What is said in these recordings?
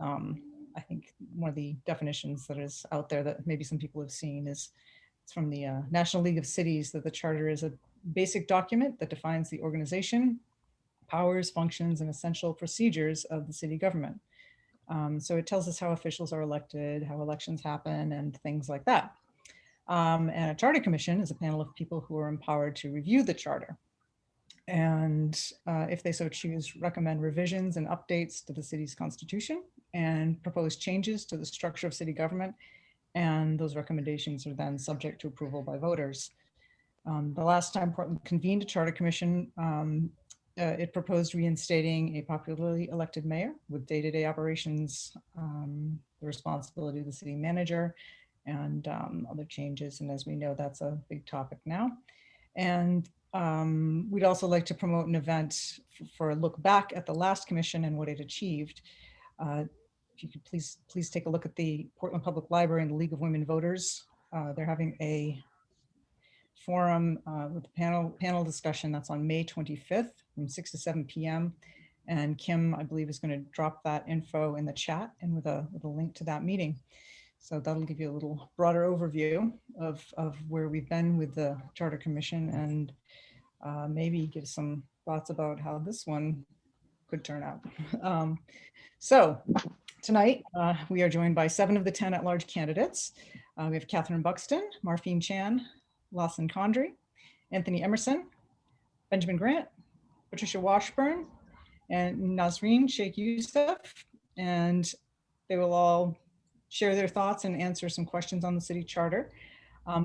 I think one of the definitions that is out there that maybe some people have seen is it's from the National League of Cities, that the charter is a basic document that defines the organization, powers, functions, and essential procedures of the city government. So it tells us how officials are elected, how elections happen, and things like that. And a charter commission is a panel of people who are empowered to review the charter. And if they so choose, recommend revisions and updates to the city's constitution and propose changes to the structure of city government. And those recommendations are then subject to approval by voters. The last time Portland convened a charter commission, it proposed reinstating a popularly elected mayor with day-to-day operations, the responsibility of the city manager, and other changes. And as we know, that's a big topic now. And we'd also like to promote an event for a look back at the last commission and what it achieved. If you could please take a look at the Portland Public Library and the League of Women Voters. They're having a forum with a panel discussion that's on May 25th from 6 to 7 p.m. And Kim, I believe, is going to drop that info in the chat and with a link to that meeting. So that'll give you a little broader overview of where we've been with the Charter Commission, and maybe give some thoughts about how this one could turn out. So tonight, we are joined by 7 of the 10 at-large candidates. We have Catherine Buxton, Marpheen Chann, Lawson Condrey, Anthony Emerson, Benjamin Grant, Patricia Washburn, and Nasreen Sheikh-Yousef. And they will all share their thoughts and answer some questions on the city charter.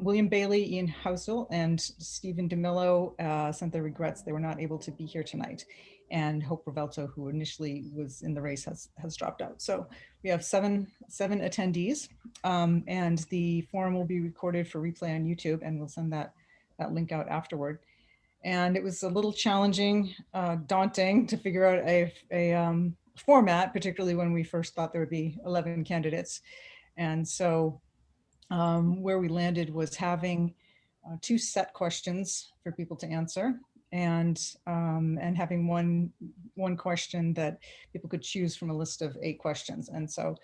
William Bailey, Ian Houseal, and Stephen DiMillo sent their regrets. They were not able to be here tonight. And Hope Rovelto, who initially was in the race, has dropped out. So we have seven attendees, and the forum will be recorded for replay on YouTube, and we'll send that link out afterward. And it was a little challenging, daunting to figure out a format, particularly when we first thought there would be 11 candidates. And so where we landed was having 2 set questions for people to answer, and having one question that people could choose from a list of 8 questions. And so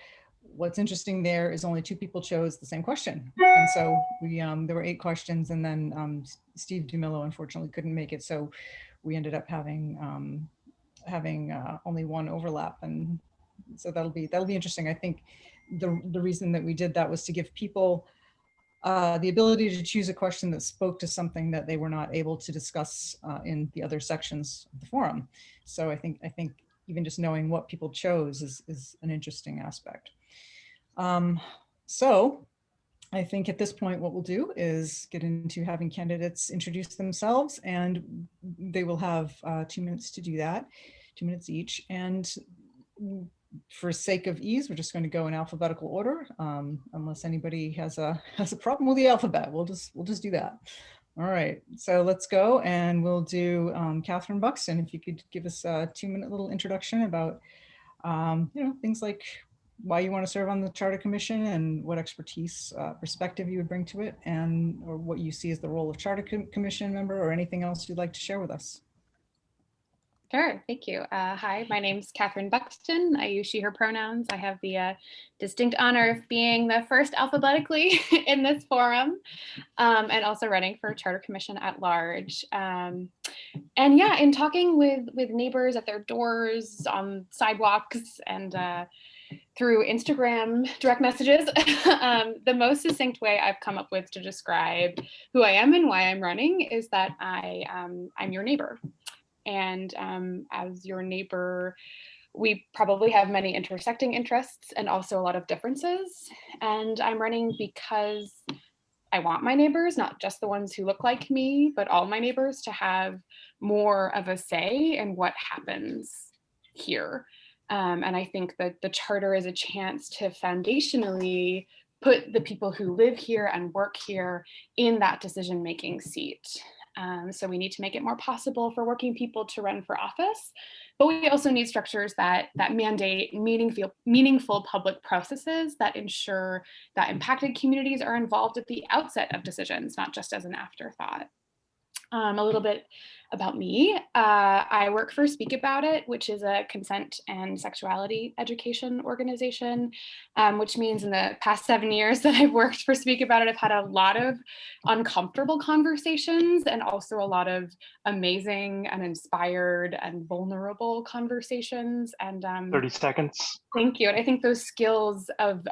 what's interesting there is only 2 people chose the same question. And so we there were 8 questions, and then Steve DiMillo unfortunately couldn't make it. So we ended up having only 1 overlap. And so that'll be interesting. I think the reason that we did that was to give people the ability to choose a question that spoke to something that they were not able to discuss in the other sections of the forum. So I think even just knowing what people chose is an interesting aspect. So I think at this point, what we'll do is get into having candidates introduce themselves, and they will have 2 minutes to do that, 2 minutes each. And for sake of ease, we're just going to go in alphabetical order, unless anybody has a problem with the alphabet. We'll just do that. All right, so let's go, and we'll do Catherine Buxton. If you could give us a 2-minute little introduction about things like why you want to serve on the Charter Commission and what expertise, perspective you would bring to it, or what you see as the role of Charter Commission member, or anything else you'd like to share with us. Sure, thank you. Hi, my name's Catherine Buxton. I use she, her pronouns. I have the distinct honor of being the first alphabetically in this forum, and also running for Charter Commission at large. And yeah, in talking with neighbors at their doors, on sidewalks, and through Instagram direct messages, the most succinct way I've come up with to describe who I am and why I'm running is that I'm your neighbor. And as your neighbor, we probably have many intersecting interests and also a lot of differences. And I'm running because I want my neighbors, not just the ones who look like me, but all my neighbors, to have more of a say in what happens here. And I think that the charter is a chance to foundationally put the people who live here and work here in that decision-making seat. So we need to make it more possible for working people to run for office, but we also need structures that mandate meaningful public processes that ensure that impacted communities are involved at the outset of decisions, not just as an afterthought. A little bit about me. I work for Speak About It, which is a consent and sexuality education organization, which means in the past 7 years that I've worked for Speak About It, I've had a lot of uncomfortable conversations and also a lot of amazing and inspired and vulnerable conversations. And 30 seconds. thank you. And I think those skills of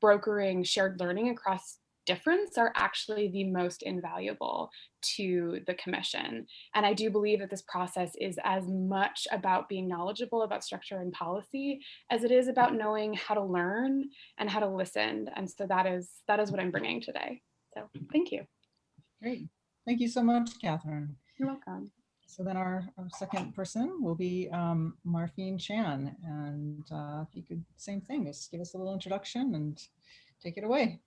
brokering shared learning across difference are actually the most invaluable to the commission. And I do believe that this process is as much about being knowledgeable about structure and policy as it is about knowing how to learn and how to listen. And so that is what I'm bringing today. So thank you. Great. Thank you so much, Catherine. You're welcome. So then our second person will be Marpheen Chann. And if you could, same thing, just give us a little introduction and take it away.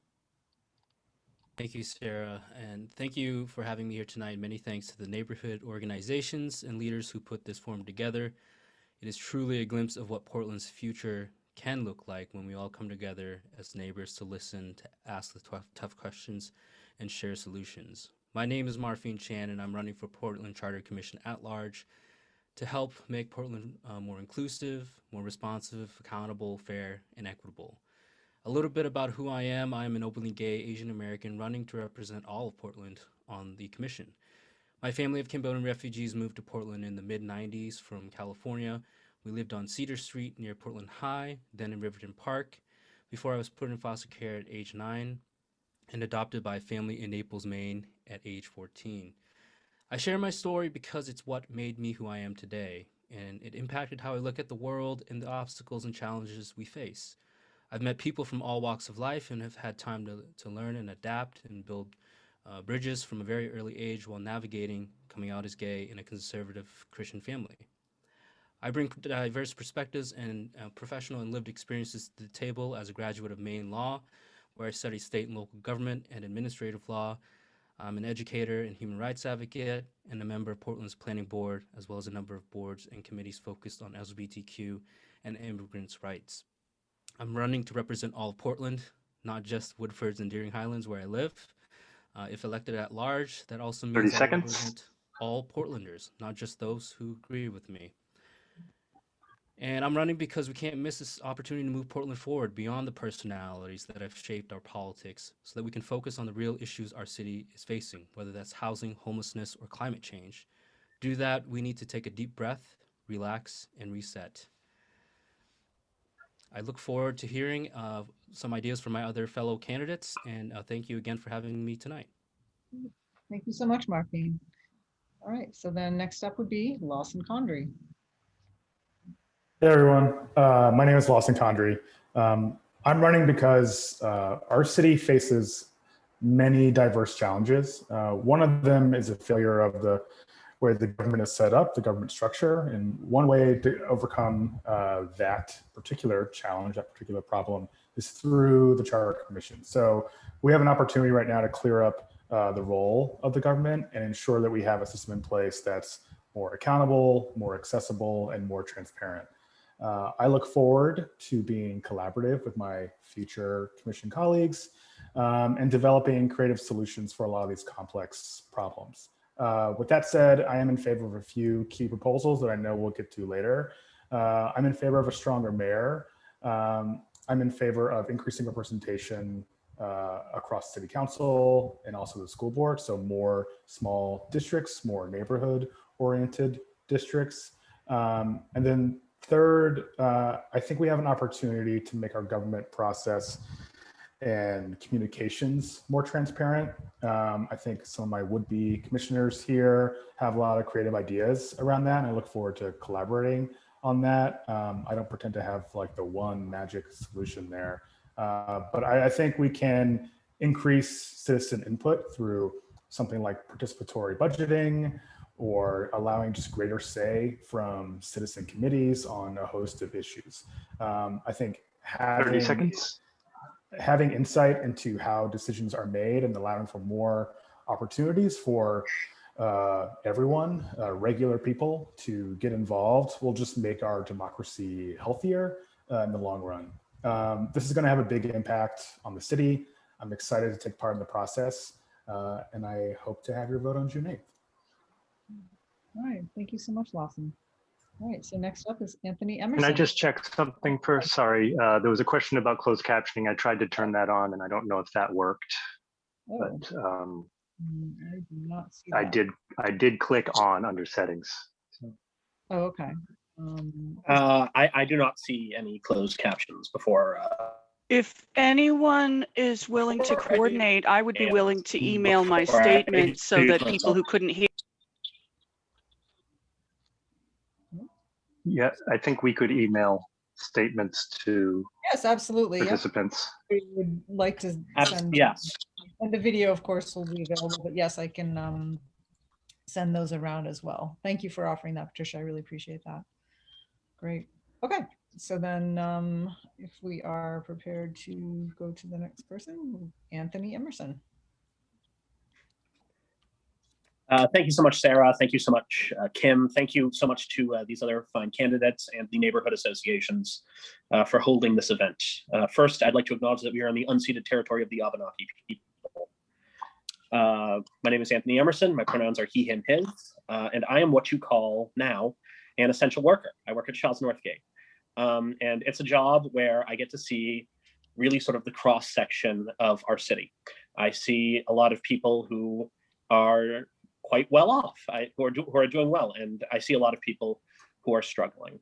Thank you, Sarah, and thank you for having me here tonight. Many thanks to the neighborhood organizations and leaders who put this forum together. It is truly a glimpse of what Portland's future can look like when we all come together as neighbors to listen, to ask the tough questions, and share solutions. My name is Marpheen Chann, and I'm running for Portland Charter Commission at large to help make Portland more inclusive, more responsive, accountable, fair, and equitable. A little bit about who I am. I am an openly gay Asian American running to represent all of Portland on the commission. My family of Cambodian refugees moved to Portland in the mid-90s from California. We lived on Cedar Street near Portland High, then in Riverton Park, before I was put in foster care at age 9 and adopted by a family in Naples, Maine at age 14. I share my story because it's what made me who I am today, and it impacted how I look at the world and the obstacles and challenges we face. I've met people from all walks of life and have had time to learn and adapt and build bridges from a very early age while navigating coming out as gay in a conservative Christian family. I bring diverse perspectives and professional and lived experiences to the table as a graduate of Maine law, where I studied state and local government and administrative law. I'm an educator and human rights advocate and a member of Portland's planning board, as well as a number of boards and committees focused on LGBTQ and immigrants' rights. I'm running to represent all of Portland, not just Woodfords and Deering Highlands where I live. If elected at large, that also means 30 I seconds. represent all Portlanders, not just those who agree with me. And I'm running because we can't miss this opportunity to move Portland forward beyond the personalities that have shaped our politics so that we can focus on the real issues our city is facing, whether that's housing, homelessness, or climate change. To do that, we need to take a deep breath, relax, and reset. I look forward to hearing some ideas from my other fellow candidates, and thank you again for having me tonight. Thank you so much, Marpheen. All right, so then next up would be Lawson Condrey. Hey everyone, my name is Lawson Condrey. I'm running because our city faces many diverse challenges. One of them is a failure of the way the government is set up, the government structure. And one way to overcome that particular challenge, that particular problem, is through the Charter Commission. So we have an opportunity right now to clear up the role of the government and ensure that we have a system in place that's more accountable, more accessible, and more transparent. I look forward to being collaborative with my future commission colleagues and developing creative solutions for a lot of these complex problems. With that said, I am in favor of a few key proposals that I know we'll get to later. I'm in favor of a stronger mayor. I'm in favor of increasing representation across city council and also the school board. So more small districts, more neighborhood oriented districts. And then third, I think we have an opportunity to make our government process and communications more transparent. I think some of my would-be commissioners here have a lot of creative ideas around that, and I look forward to collaborating on that. I don't pretend to have like the one magic solution there, but I think we can increase citizen input through something like participatory budgeting or allowing just greater say from citizen committees on a host of issues. I think 30 seconds. Having insight into how decisions are made and allowing for more opportunities for everyone, regular people, to get involved will just make our democracy healthier in the long run. This is going to have a big impact on the city. I'm excited to take part in the process, and I hope to have your vote on June 8th. All right, thank you so much, Lawson. All right, so next up is Anthony Emerson. Can I just check something first? Sorry, there was a question about closed captioning. I tried to turn that on and I don't know if that worked, Oh, but I do not see I that. did click on under settings. Oh, okay. I do not see any closed captions before. If anyone is willing to coordinate, I would be willing to email my statement so that people who couldn't hear. Yeah, I think we could email statements to Yes, absolutely. Yep. participants. We would like to send. Yes. And the video, of course, will be available, but yes, I can send those around as well. Thank you for offering that, Patricia. I really appreciate that. Great. Okay, so then if we are prepared to go to the next person, Anthony Emerson. Thank you so much, Sarah. Thank you so much, Kim. Thank you so much to these other fine candidates and the neighborhood associations for holding this event. First, I'd like to acknowledge that we are on the unceded territory of the Abenaki people. My name is Anthony Emerson. My pronouns are he, him, his, and I am what you call now an essential worker. I work at Shaw's Northgate. And it's a job where I get to see really sort of the cross section of our city. I see a lot of people who are quite well off, who are doing well, and I see a lot of people who are struggling.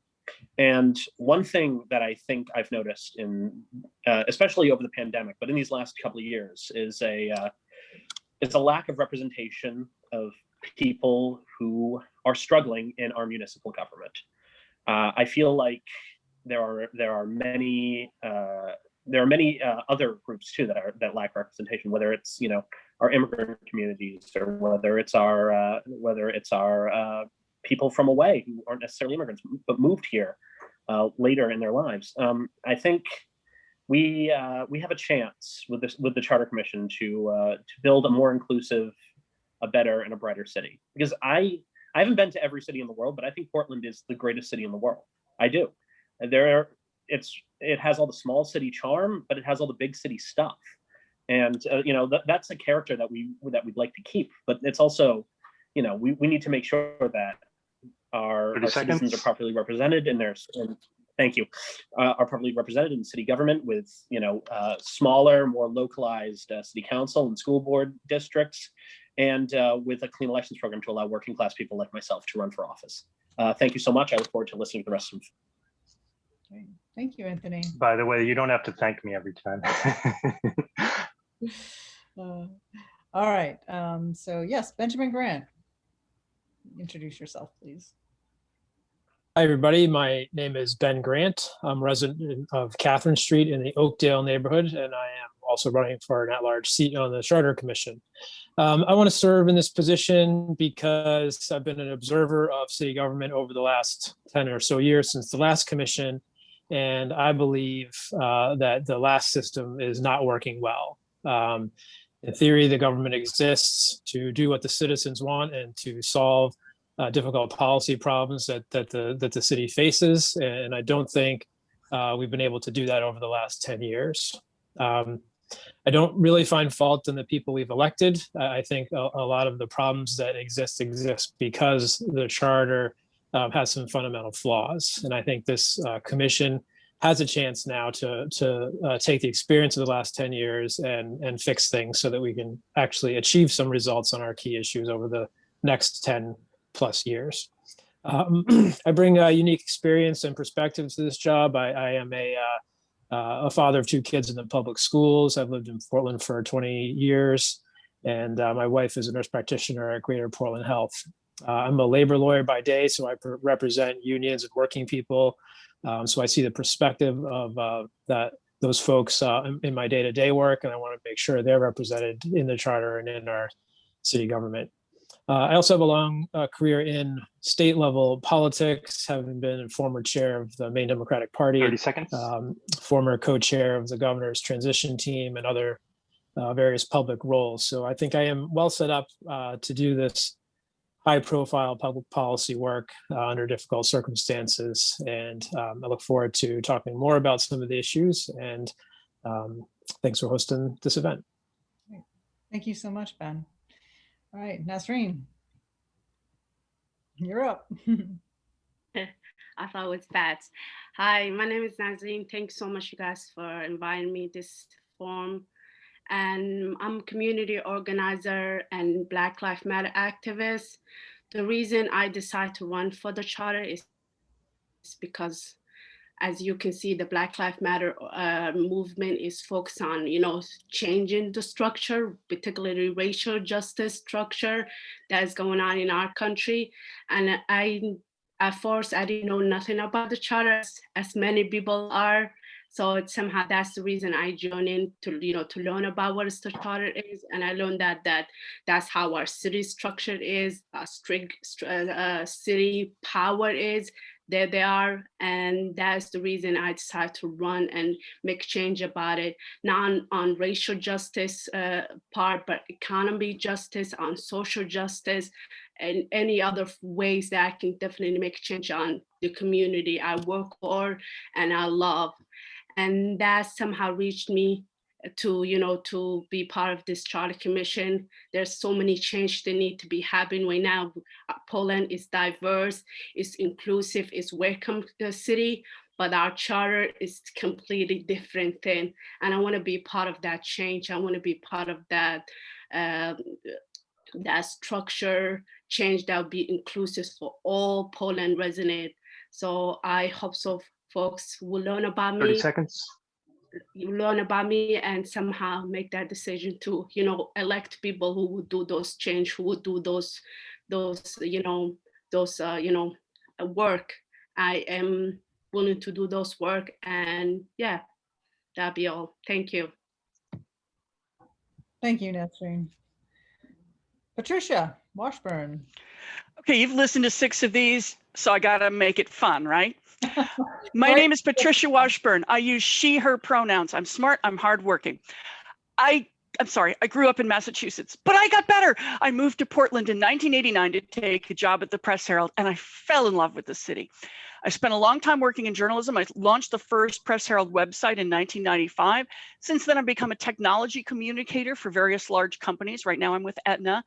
And one thing that I think I've noticed in, especially over the pandemic, but in these last couple of years, is a lack of representation of people who are struggling in our municipal government. I feel like there are many other groups too that lack representation, whether it's our immigrant communities or whether it's our people from away who aren't necessarily immigrants but moved here later in their lives. I think we have a chance with the Charter Commission to build a more inclusive, a better, and a brighter city. Because I haven't been to every city in the world, but I think Portland is the greatest city in the world. I do. It has all the small city charm, but it has all the big city stuff. And that's a character that we'd like to keep. But it's also, we need to make sure that our citizens are properly represented in their. Thank you. Are properly represented in city government with smaller, more localized city council and school board districts, and with a clean elections program to allow working class people like myself to run for office. Thank you so much. I look forward to listening to the rest of. Great. Thank you, Anthony. By the way, you don't have to thank me every time. All right. So yes, Benjamin Grant. Introduce yourself, please. Hi, everybody. My name is Ben Grant. I'm resident of Catherine Street in the Oakdale neighborhood, and I am also running for an at-large seat on the Charter Commission. I want to serve in this position because I've been an observer of city government over the last 10 or so years since the last commission, and I believe that the last system is not working well. In theory, the government exists to do what the citizens want and to solve difficult policy problems that the city faces, and I don't think we've been able to do that over the last 10 years. I don't really find fault in the people we've elected. I think a lot of the problems that exist because the charter has some fundamental flaws, and I think this commission has a chance now to take the experience of the last 10 years and fix things so that we can actually achieve some results on our key issues over the next 10 plus years. I bring a unique experience and perspective to this job. I am a father of 2 kids in the public schools. I've lived in Portland for 20 years, and my wife is a nurse practitioner at Greater Portland Health. I'm a labor lawyer by day, so I represent unions and working people. So I see the perspective of those folks in my day-to-day work, and I want to make sure they're represented in the charter and in our city government. I also have a long career in state level politics, having been a former chair of the Maine Democratic Party, 30 seconds. Former co-chair of the governor's transition team, and other various public roles. So I think I am well set up to do this high profile public policy work under difficult circumstances. And I look forward to talking more about some of the issues, and thanks for hosting this event. Thank you so much, Ben. All right, Nasreen. You're up. I thought it was bad. Hi, my name is Nasreen. Thanks so much, you guys, for inviting me this forum. And I'm a community organizer and Black Lives Matter activist. The reason I decided to run for the charter is because, as you can see, the Black Lives Matter movement is focused on, changing the structure, particularly racial justice structure that is going on in our country. And at first, I didn't know nothing about the charter, as many people are. So somehow that's the reason I joined in to learn about what the charter is. And I learned that's how our city structure is, strict city power is. There they are, and that's the reason I decided to run and make change about it, not on racial justice part, but economy justice, on social justice, and any other ways that I can definitely make change on the community I work for and I love. And that somehow reached me to be part of this charter commission. There's so many changes that need to be happening right now. Poland is diverse, it's inclusive, it's welcome city, but our charter is completely different thing. And I want to be part of that change. I want to be part of that that structure change that will be inclusive for all Poland resident. So I hope so folks will learn about me. 30 seconds. You learn about me and somehow make that decision to, elect people who would do those change, who would do those work. I am willing to do those work, and yeah, that'll be all. Thank you. Thank you, Nasreen. Patricia, Washburn. Okay, you've listened to 6 of these, so I gotta make it fun, right? My name is Patricia Washburn. I use she, her pronouns. I'm smart, I'm hardworking. I'm sorry, I grew up in Massachusetts, but I got better. I moved to Portland in 1989 to take a job at the Press Herald, and I fell in love with the city. I spent a long time working in journalism. I launched the first Press Herald website in 1995. Since then, I've become a technology communicator for various large companies. Right now, I'm with WENA.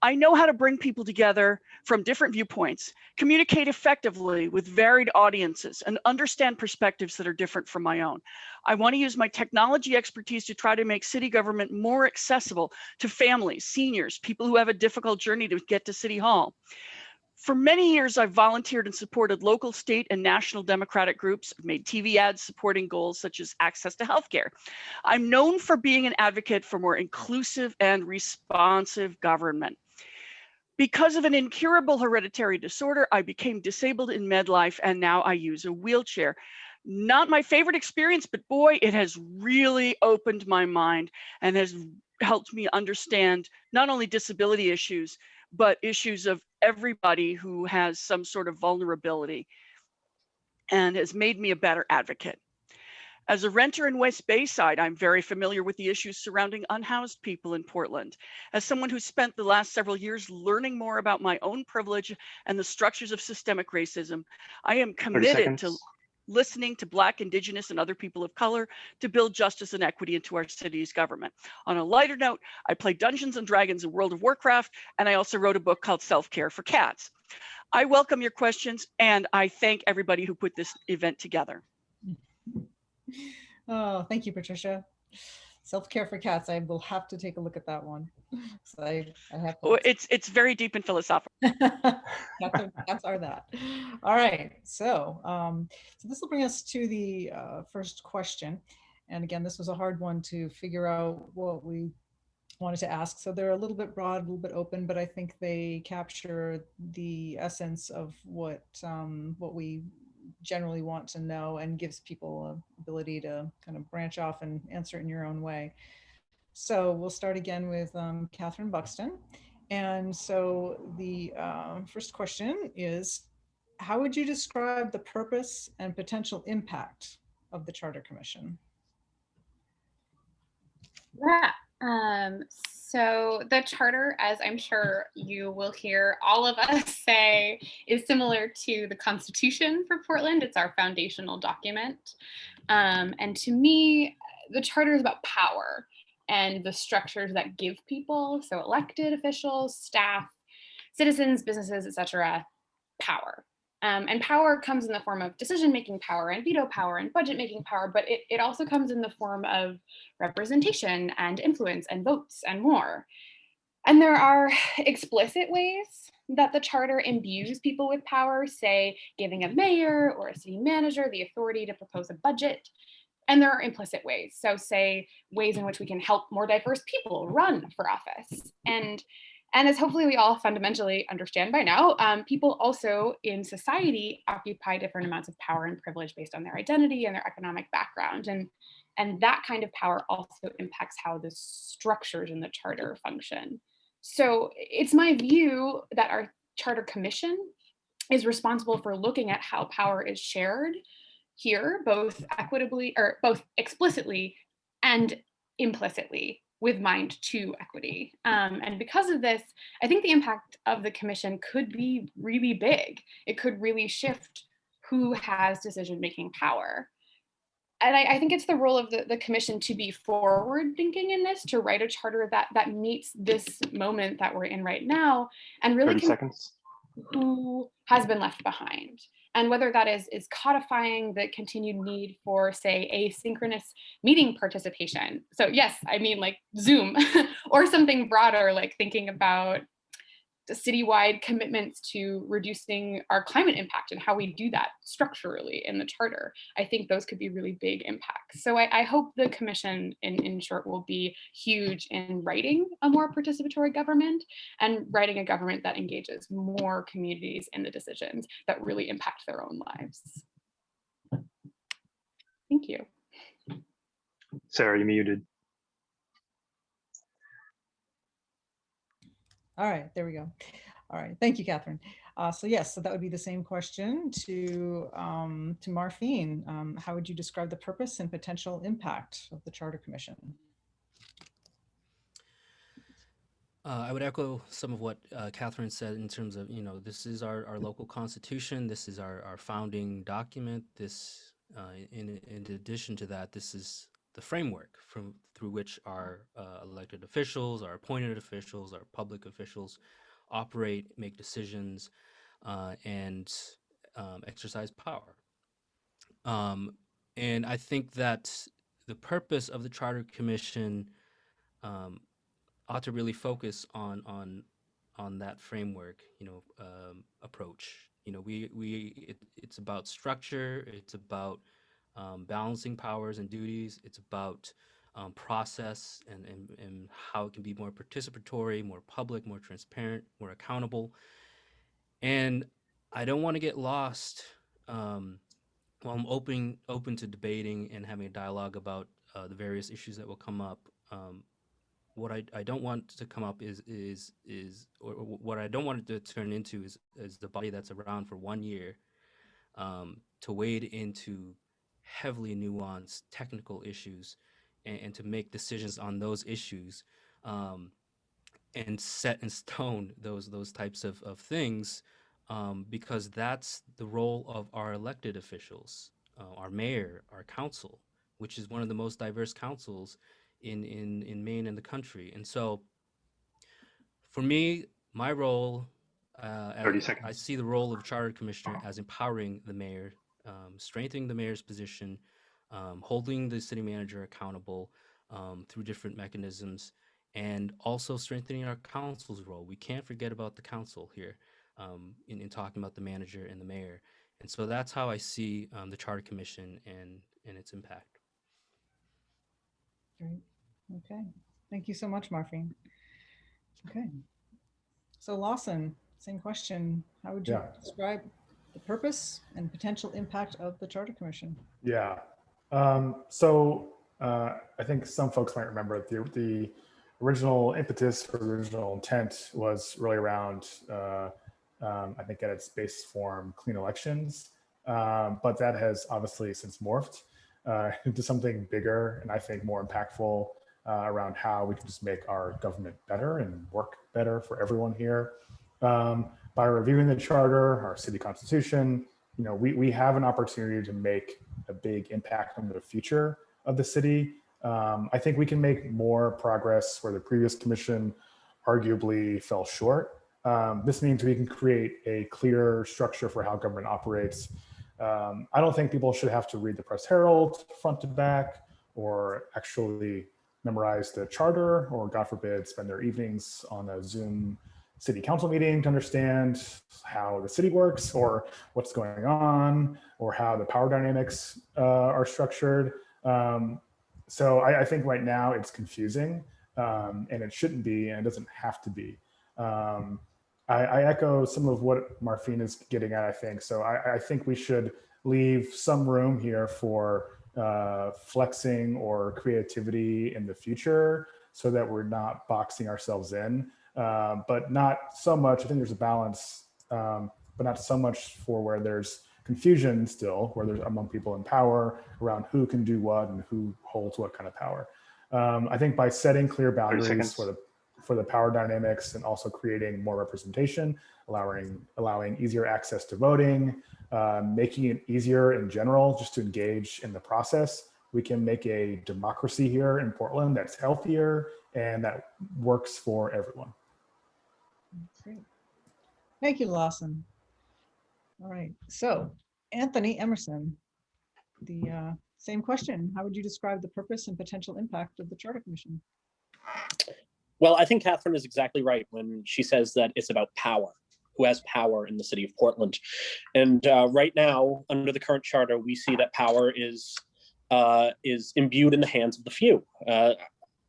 I know how to bring people together from different viewpoints, communicate effectively with varied audiences, and understand perspectives that are different from my own. I want to use my technology expertise to try to make city government more accessible to families, seniors, people who have a difficult journey to get to City Hall. For many years, I've volunteered and supported local, state, and national Democratic groups. I've made TV ads supporting goals such as access to healthcare. I'm known for being an advocate for more inclusive and responsive government. Because of an incurable hereditary disorder, I became disabled in midlife, and now I use a wheelchair. Not my favorite experience, but boy, it has really opened my mind and has helped me understand not only disability issues, but issues of everybody who has some sort of vulnerability, and has made me a better advocate. As a renter in West Bayside, I'm very familiar with the issues surrounding unhoused people in Portland. As someone who spent the last several years learning more about my own privilege and the structures of systemic racism, I am committed to listening to Black, Indigenous, and other people of color to build justice and equity into our city's government. On a lighter note, I play Dungeons and Dragons in World of Warcraft, and I also wrote a book called Self-Care for Cats. I welcome your questions, and I thank everybody who put this event together. Oh, thank you, Patricia. Self-care for cats. I will have to take a look at that one. So I have. It's very deep and philosophical. Cats are that. All right. So this will bring us to the first question. And again, this was a hard one to figure out what we wanted to ask. So they're a little bit broad, a little bit open, but I think they capture the essence of what we generally want to know, and gives people an ability to kind of branch off and answer it in your own way. So we'll start again with Catherine Buxton. And so the first question is, how would you describe the purpose and potential impact of the Charter Commission? Yeah. So the charter, as I'm sure you will hear all of us say, is similar to the Constitution for Portland. It's our foundational document. And to me, the charter is about power and the structures that give people, so elected officials, staff, citizens, businesses, etc., power. And power comes in the form of decision-making power and veto power and budget-making power, but it also comes in the form of representation and influence and votes and more. And there are explicit ways that the charter imbues people with power, say giving a mayor or a city manager the authority to propose a budget. And there are implicit ways. So say ways in which we can help more diverse people run for office. And as hopefully we all fundamentally understand by now, people also in society occupy different amounts of power and privilege based on their identity and their economic background. And that kind of power also impacts how the structures in the charter function. So it's my view that our charter commission is responsible for looking at how power is shared here, both equitably or both explicitly and implicitly with mind to equity. And because of this, I think the impact of the commission could be really big. It could really shift who has decision-making power. And I think it's the role of the commission to be forward thinking in this, to write a charter that meets this moment that we're in right now, and really 30 seconds. who has been left behind. And whether that is codifying the continued need for, say, asynchronous meeting participation. So yes, I mean like Zoom, or something broader, like thinking about the citywide commitments to reducing our climate impact and how we do that structurally in the charter. I think those could be really big impacts. So I hope the commission in short will be huge in writing a more participatory government and writing a government that engages more communities in the decisions that really impact their own lives. Thank you. Sarah, you muted. All right, there we go. All right, thank you, Catherine. So yes, so that would be the same question to Marpheen. How would you describe the purpose and potential impact of the Charter Commission? I would echo some of what Catherine said in terms of, this is our local constitution. This is our founding document. This, in addition to that, this is the framework through which our elected officials, our appointed officials, our public officials operate, make decisions, and exercise power. And I think that the purpose of the Charter Commission ought to really focus on that framework, approach. It's about structure. It's about balancing powers and duties. It's about process and how it can be more participatory, more public, more transparent, more accountable. And I don't want to get lost while I'm open to debating and having a dialogue about the various issues that will come up. What I don't want to come up or what I don't want it to turn into is the body that's around for 1 year to wade into heavily nuanced technical issues and to make decisions on those issues and set in stone those types of things because that's the role of our elected officials, our mayor, our council, which is one of the most diverse councils in Maine and the country. And so for me, my role, 30 seconds. I see the role of Charter Commissioner as empowering the mayor, strengthening the mayor's position, holding the city manager accountable through different mechanisms, and also strengthening our council's role. We can't forget about the council here in talking about the manager and the mayor. And so that's how I see the Charter Commission and its impact. Great. Okay. Thank you so much, Marpheen. Okay. So Lawson, same question. How would you describe the purpose and potential impact of the Charter Commission? Yeah. I think some folks might remember the original impetus or original intent was really around, I think at its base form, clean elections. But that has obviously since morphed into something bigger and I think more impactful around how we can just make our government better and work better for everyone here. By reviewing the charter, our city constitution, we have an opportunity to make a big impact on the future of the city. I think we can make more progress where the previous commission arguably fell short. This means we can create a clear structure for how government operates. I don't think people should have to read the Press Herald front to back or actually memorize the charter or, God forbid, spend their evenings on a Zoom city council meeting to understand how the city works or what's going on or how the power dynamics are structured. So I think right now it's confusing and it shouldn't be, and it doesn't have to be. I echo some of what Marpheen is getting at, I think. So I think we should leave some room here for flexing or creativity in the future so that we're not boxing ourselves in, but not so much. I think there's a balance, but not so much for where there's confusion still, where there's among people in power around who can do what and who holds what kind of power. I think by setting clear boundaries for the power dynamics and also creating more representation, allowing easier access to voting, making it easier in general just to engage in the process, we can make a democracy here in Portland that's healthier and that works for everyone. Great. Thank you, Lawson. All right, so Anthony Emerson, the same question. How would you describe the purpose and potential impact of the Charter Commission? Well, I think Catherine is exactly right when she says that it's about power, who has power in the city of Portland. And right now, under the current charter, we see that power is imbued in the hands of the few.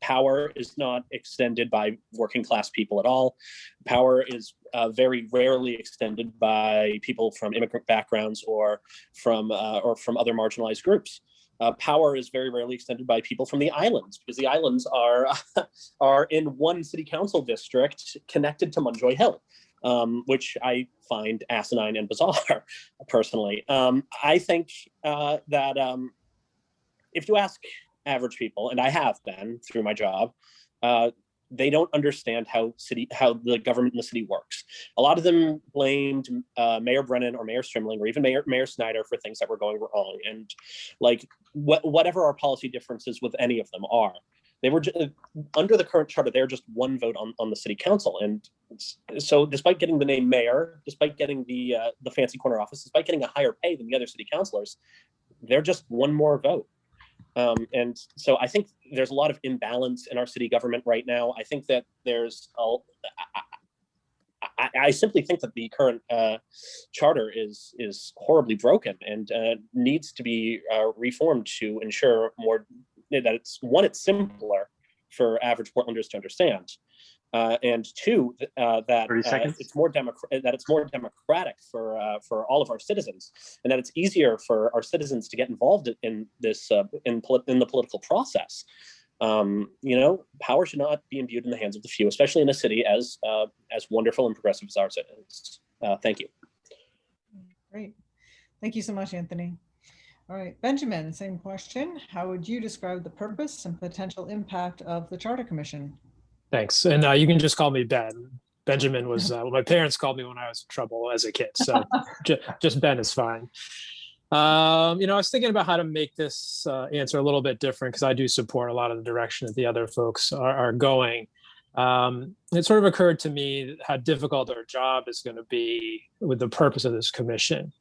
Power is not extended by working class people at all. Power is very rarely extended by people from immigrant backgrounds or from other marginalized groups. Power is very rarely extended by people from the islands, because the islands are in one city council district connected to Munjoy Hill, which I find asinine and bizarre, personally. I think that if you ask average people, and I have been through my job, they don't understand how the government in the city works. A lot of them blamed Mayor Brennan or Mayor Strimling or even Mayor Snyder for things that were going wrong. And like whatever our policy differences with any of them are, they were under the current charter, they're just one vote on the city council. And so despite getting the name mayor, despite getting the fancy corner office, despite getting a higher pay than the other city councilors, they're just one more vote. And so I think there's a lot of imbalance in our city government right now. I think that I simply think that the current charter is horribly broken and needs to be reformed to ensure that it's simpler for average Portlanders to understand. And two, that it's more democratic for all of our citizens, and that it's easier for our citizens to get involved in this in the political process. Power should not be imbued in the hands of the few, especially in a city as wonderful and progressive as ours is. Thank you. Great, thank you so much, Anthony. All right, Benjamin, same question. How would you describe the purpose and potential impact of the Charter Commission? Thanks. And you can just call me Ben. Benjamin was what my parents called me when I was in trouble as a kid. So just Ben is fine. I was thinking about how to make this answer a little bit different, because I do support a lot of the direction that the other folks are going. It sort of occurred to me how difficult our job is going to be with the purpose of this commission.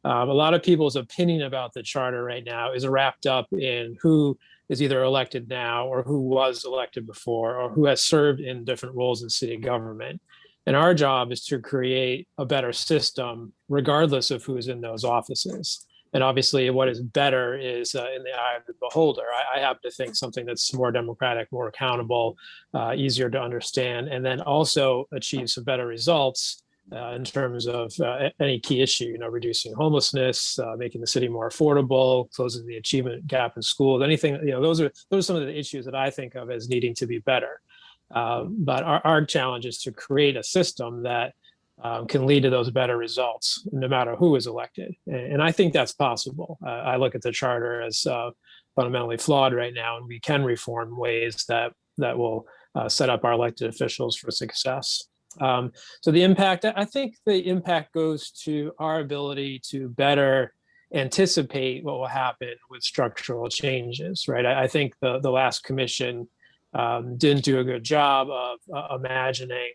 A lot of people's opinion about the charter right now is wrapped up in who is either elected now or who was elected before or who has served in different roles in city government. And our job is to create a better system regardless of who is in those offices. And obviously what is better is in the eye of the beholder. I happen to think something that's more democratic, more accountable, easier to understand, and then also achieve some better results in terms of any key issue, reducing homelessness, making the city more affordable, closing the achievement gap in schools, anything, those are some of the issues that I think of as needing to be better. But our challenge is to create a system that can lead to those better results, no matter who is elected. And I think that's possible. I look at the charter as fundamentally flawed right now, and we can reform ways that will set up our elected officials for success. So the impact, I think the impact goes to our ability to better anticipate what will happen with structural changes, right? I think the last commission didn't do a good job of imagining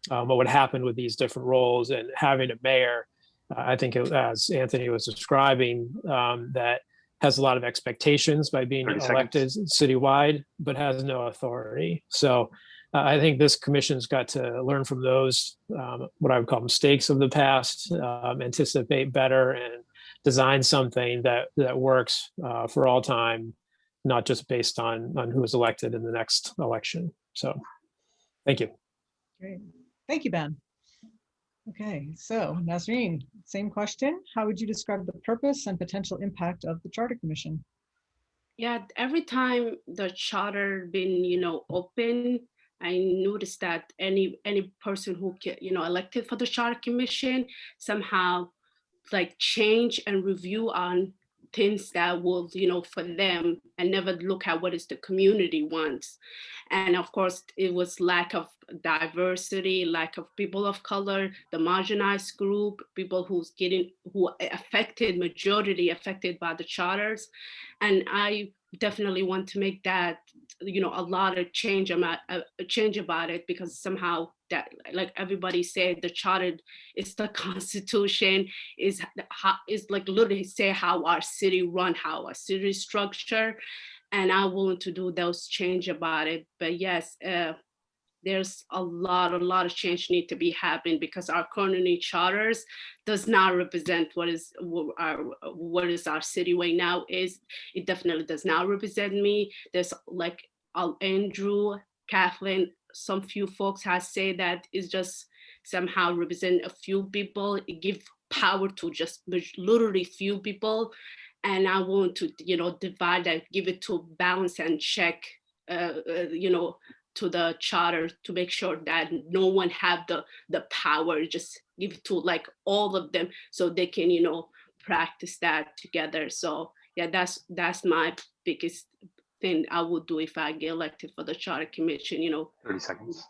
what would happen with these different roles, and having a mayor, I think as Anthony was describing, that has a lot of expectations by being 30 elected citywide, but has no authority. So I think this commission's got to learn from those, what I would call mistakes of the past, anticipate better, and design something that works for all time, not just based on who is elected in the next election. So thank you. Great. Thank you, Ben. Okay, so Nasreen, same question. How would you describe the purpose and potential impact of the Charter Commission? Yeah, every time the charter been, open, I noticed that any person who get, elected for the Charter Commission somehow like change and review on things that will, for them, and never look at what is the community wants. And of course, it was lack of diversity, lack of people of color, the marginalized group, people who majority affected by the charters. And I definitely want to make that, a lot of change about it, because somehow that, like everybody said, the charter is the Constitution, is like literally say how our city run, how our city structure, and I want to do those change about it. But yes, there's a lot of change need to be happening, because our currently charters does not represent what is our city right now is. It definitely does not represent me. There's like Andrew, Kathleen, some few folks has said that it's just somehow represent a few people. It give power to just literally few people. And I want to, divide that, give it to balance and check, to the charter, to make sure that no one have the power, just give it to like all of them, so they can, practice that together. So yeah, that's my biggest thing I would do if I get elected for the Charter Commission, 30 seconds.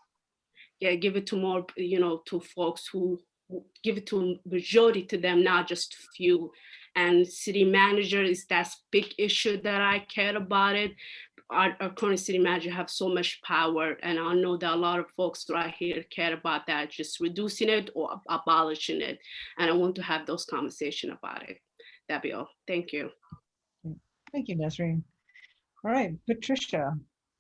Yeah, give it to more, to folks who give it to majority to them, not just few. And city manager is that big issue that I care about it. Our current city manager have so much power, and I know that a lot of folks right here care about that, just reducing it or abolishing it. And I want to have those conversations about it. That'd be all. Thank you. Thank you, Nasreen. All right, Patricia.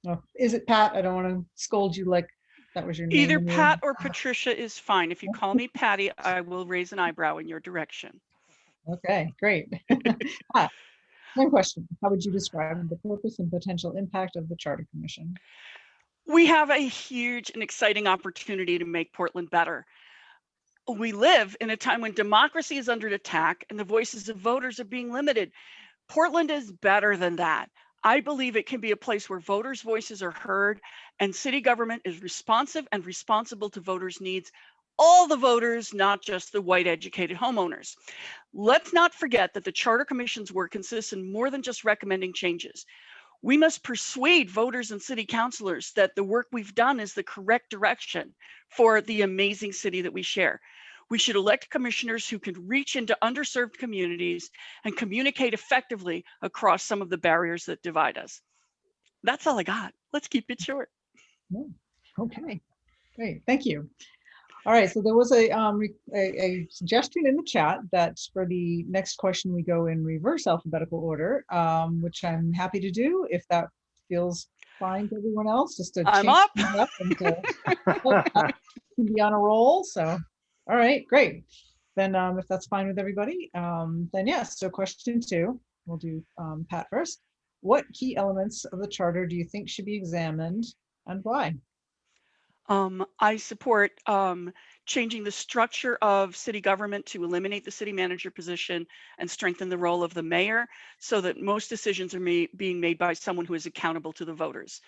Oh, is it Pat? I don't want to scold you like that was your name. Either Pat or Patricia is fine. If you call me Patty, I will raise an eyebrow in your direction. Okay, great. Pat, one question. How would you describe the purpose and potential impact of the Charter Commission? We have a huge and exciting opportunity to make Portland better. We live in a time when democracy is under attack and the voices of voters are being limited. Portland is better than that. I believe it can be a place where voters' voices are heard and city government is responsive and responsible to voters' needs. All the voters, not just the white educated homeowners. Let's not forget that the Charter Commission's work consists in more than just recommending changes. We must persuade voters and city councilors that the work we've done is the correct direction for the amazing city that we share. We should elect commissioners who can reach into underserved communities and communicate effectively across some of the barriers that divide us. That's all I got. Let's keep it short. Okay, great. Thank you. All right, so there was a suggestion in the chat that for the next question we go in reverse alphabetical order, which I'm happy to do if that feels fine to everyone else. Just to I'm up. And to be on a roll. So, all right, great. Then if that's fine with everybody, then yes. So question 2, we'll do Pat first. What key elements of the charter do you think should be examined and why? I support changing the structure of city government to eliminate the city manager position and strengthen the role of the mayor so that most decisions are being made by someone who is accountable to the voters.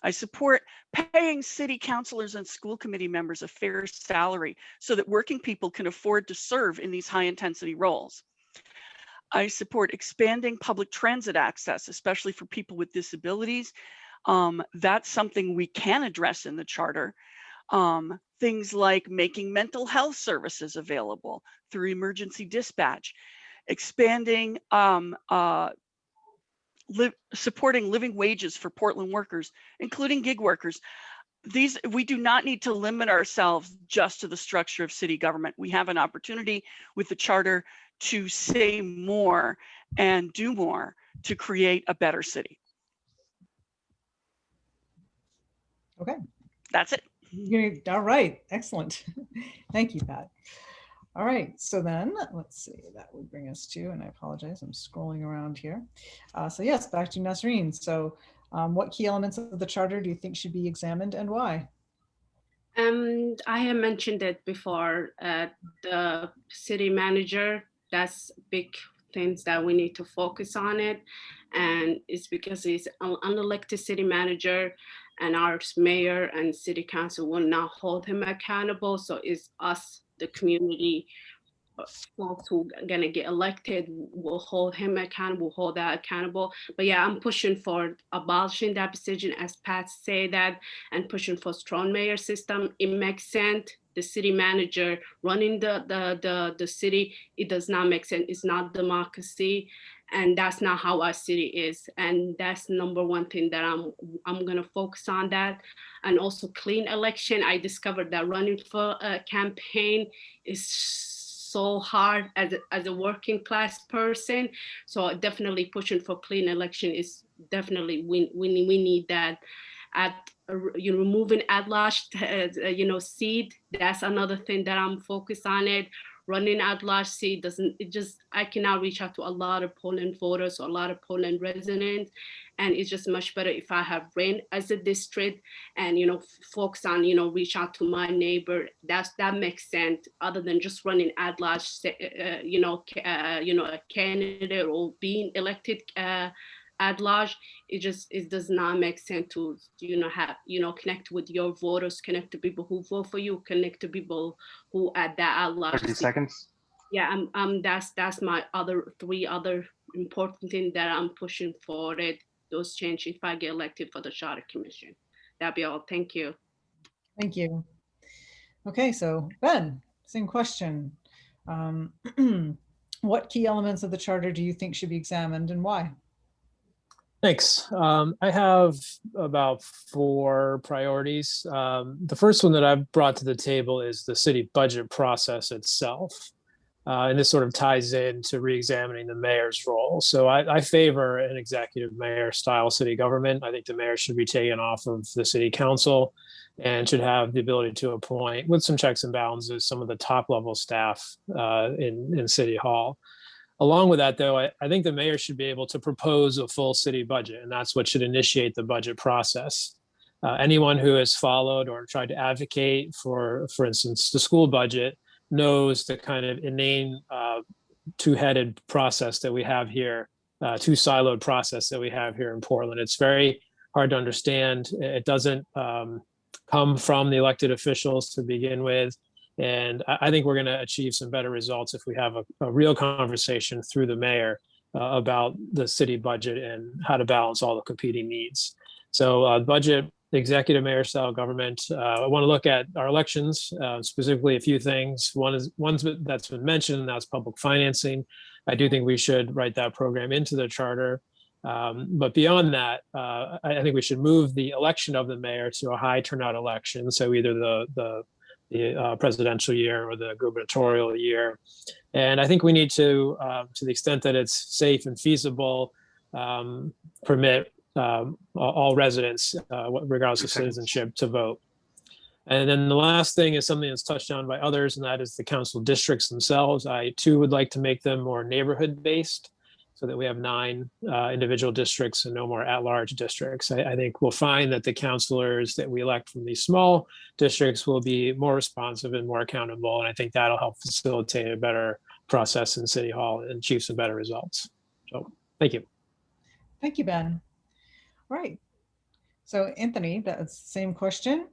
I support paying city councilors and school committee members a fair salary so that working people can afford to serve in these high intensity roles. I support expanding public transit access, especially for people with disabilities. That's something we can address in the charter. Things like making mental health services available through emergency dispatch, expanding, supporting living wages for Portland workers, including gig workers. we do not need to limit ourselves just to the structure of city government. We have an opportunity with the charter to say more and do more to create a better city. Okay. That's it. All right. Excellent. Thank you, Pat. All right. So then let's see, that would bring us to, and I apologize, I'm scrolling around here. So yes, back to Nasreen. So what key elements of the charter do you think should be examined and why? I have mentioned it before, the city manager, that's big things that we need to focus on it. And it's because he's an unelected city manager and our mayor and city council will not hold him accountable. So it's us, the community, folks who are gonna get elected will hold him accountable, hold that accountable. But yeah, I'm pushing for abolishing that position, as Pat said that, and pushing for strong mayor system. It makes sense. The city manager running the city, it does not make sense. It's not democracy, and that's not how our city is. And that's number one thing that I'm gonna focus on that. And also clean election. I discovered that running for a campaign is so hard as a working class person. So definitely pushing for clean election is definitely, we need that. Removing at-large, seat, that's another thing that I'm focused on it. Running at-large seat I cannot reach out to a lot of Poland voters or a lot of Poland residents. And it's just much better if I have ran as a district and, focus on, reach out to my neighbor. That makes sense, other than just running at large, a candidate or being elected at large. It does not make sense to, connect with your voters, connect to people who vote for you, connect to people who at that at large. 30 seconds. Yeah, that's my three other important thing that I'm pushing for it. Those change if I get elected for the Charter Commission. That'd be all. Thank you. Thank you. Okay, so Ben, same question. What key elements of the charter do you think should be examined and why? Thanks. I have about 4 priorities. The first one that I've brought to the table is the city budget process itself. And this sort of ties into re-examining the mayor's role. So I favor an executive mayor style city government. I think the mayor should be taken off of the city council and should have the ability to appoint, with some checks and balances, some of the top level staff in City Hall. Along with that, though, I think the mayor should be able to propose a full city budget, and that's what should initiate the budget process. Anyone who has followed or tried to advocate for instance, the school budget knows the kind of inane two-headed process that we have here, two-siloed process that we have here in Portland. It's very hard to understand. It doesn't come from the elected officials to begin with. And I think we're going to achieve some better results if we have a real conversation through the mayor about the city budget and how to balance all the competing needs. So budget, executive mayor style government. I want to look at our elections, specifically a few things. One's that's been mentioned, and that's public financing. I do think we should write that program into the charter. But beyond that, I think we should move the election of the mayor to a high turnout election. So either the presidential year or the gubernatorial year. And I think we need to the extent that it's safe and feasible, permit all residents, regardless of citizenship, to vote. And then the last thing is something that's touched on by others, and that is the council districts themselves. I too would like to make them more neighborhood based, so that we have 9 individual districts and no more at-large districts. I think we'll find that the councilors that we elect from these small districts will be more responsive and more accountable. And I think that'll help facilitate a better process in City Hall and achieve some better results. So thank you. Thank you, Ben. All right. So Anthony, that's the same question.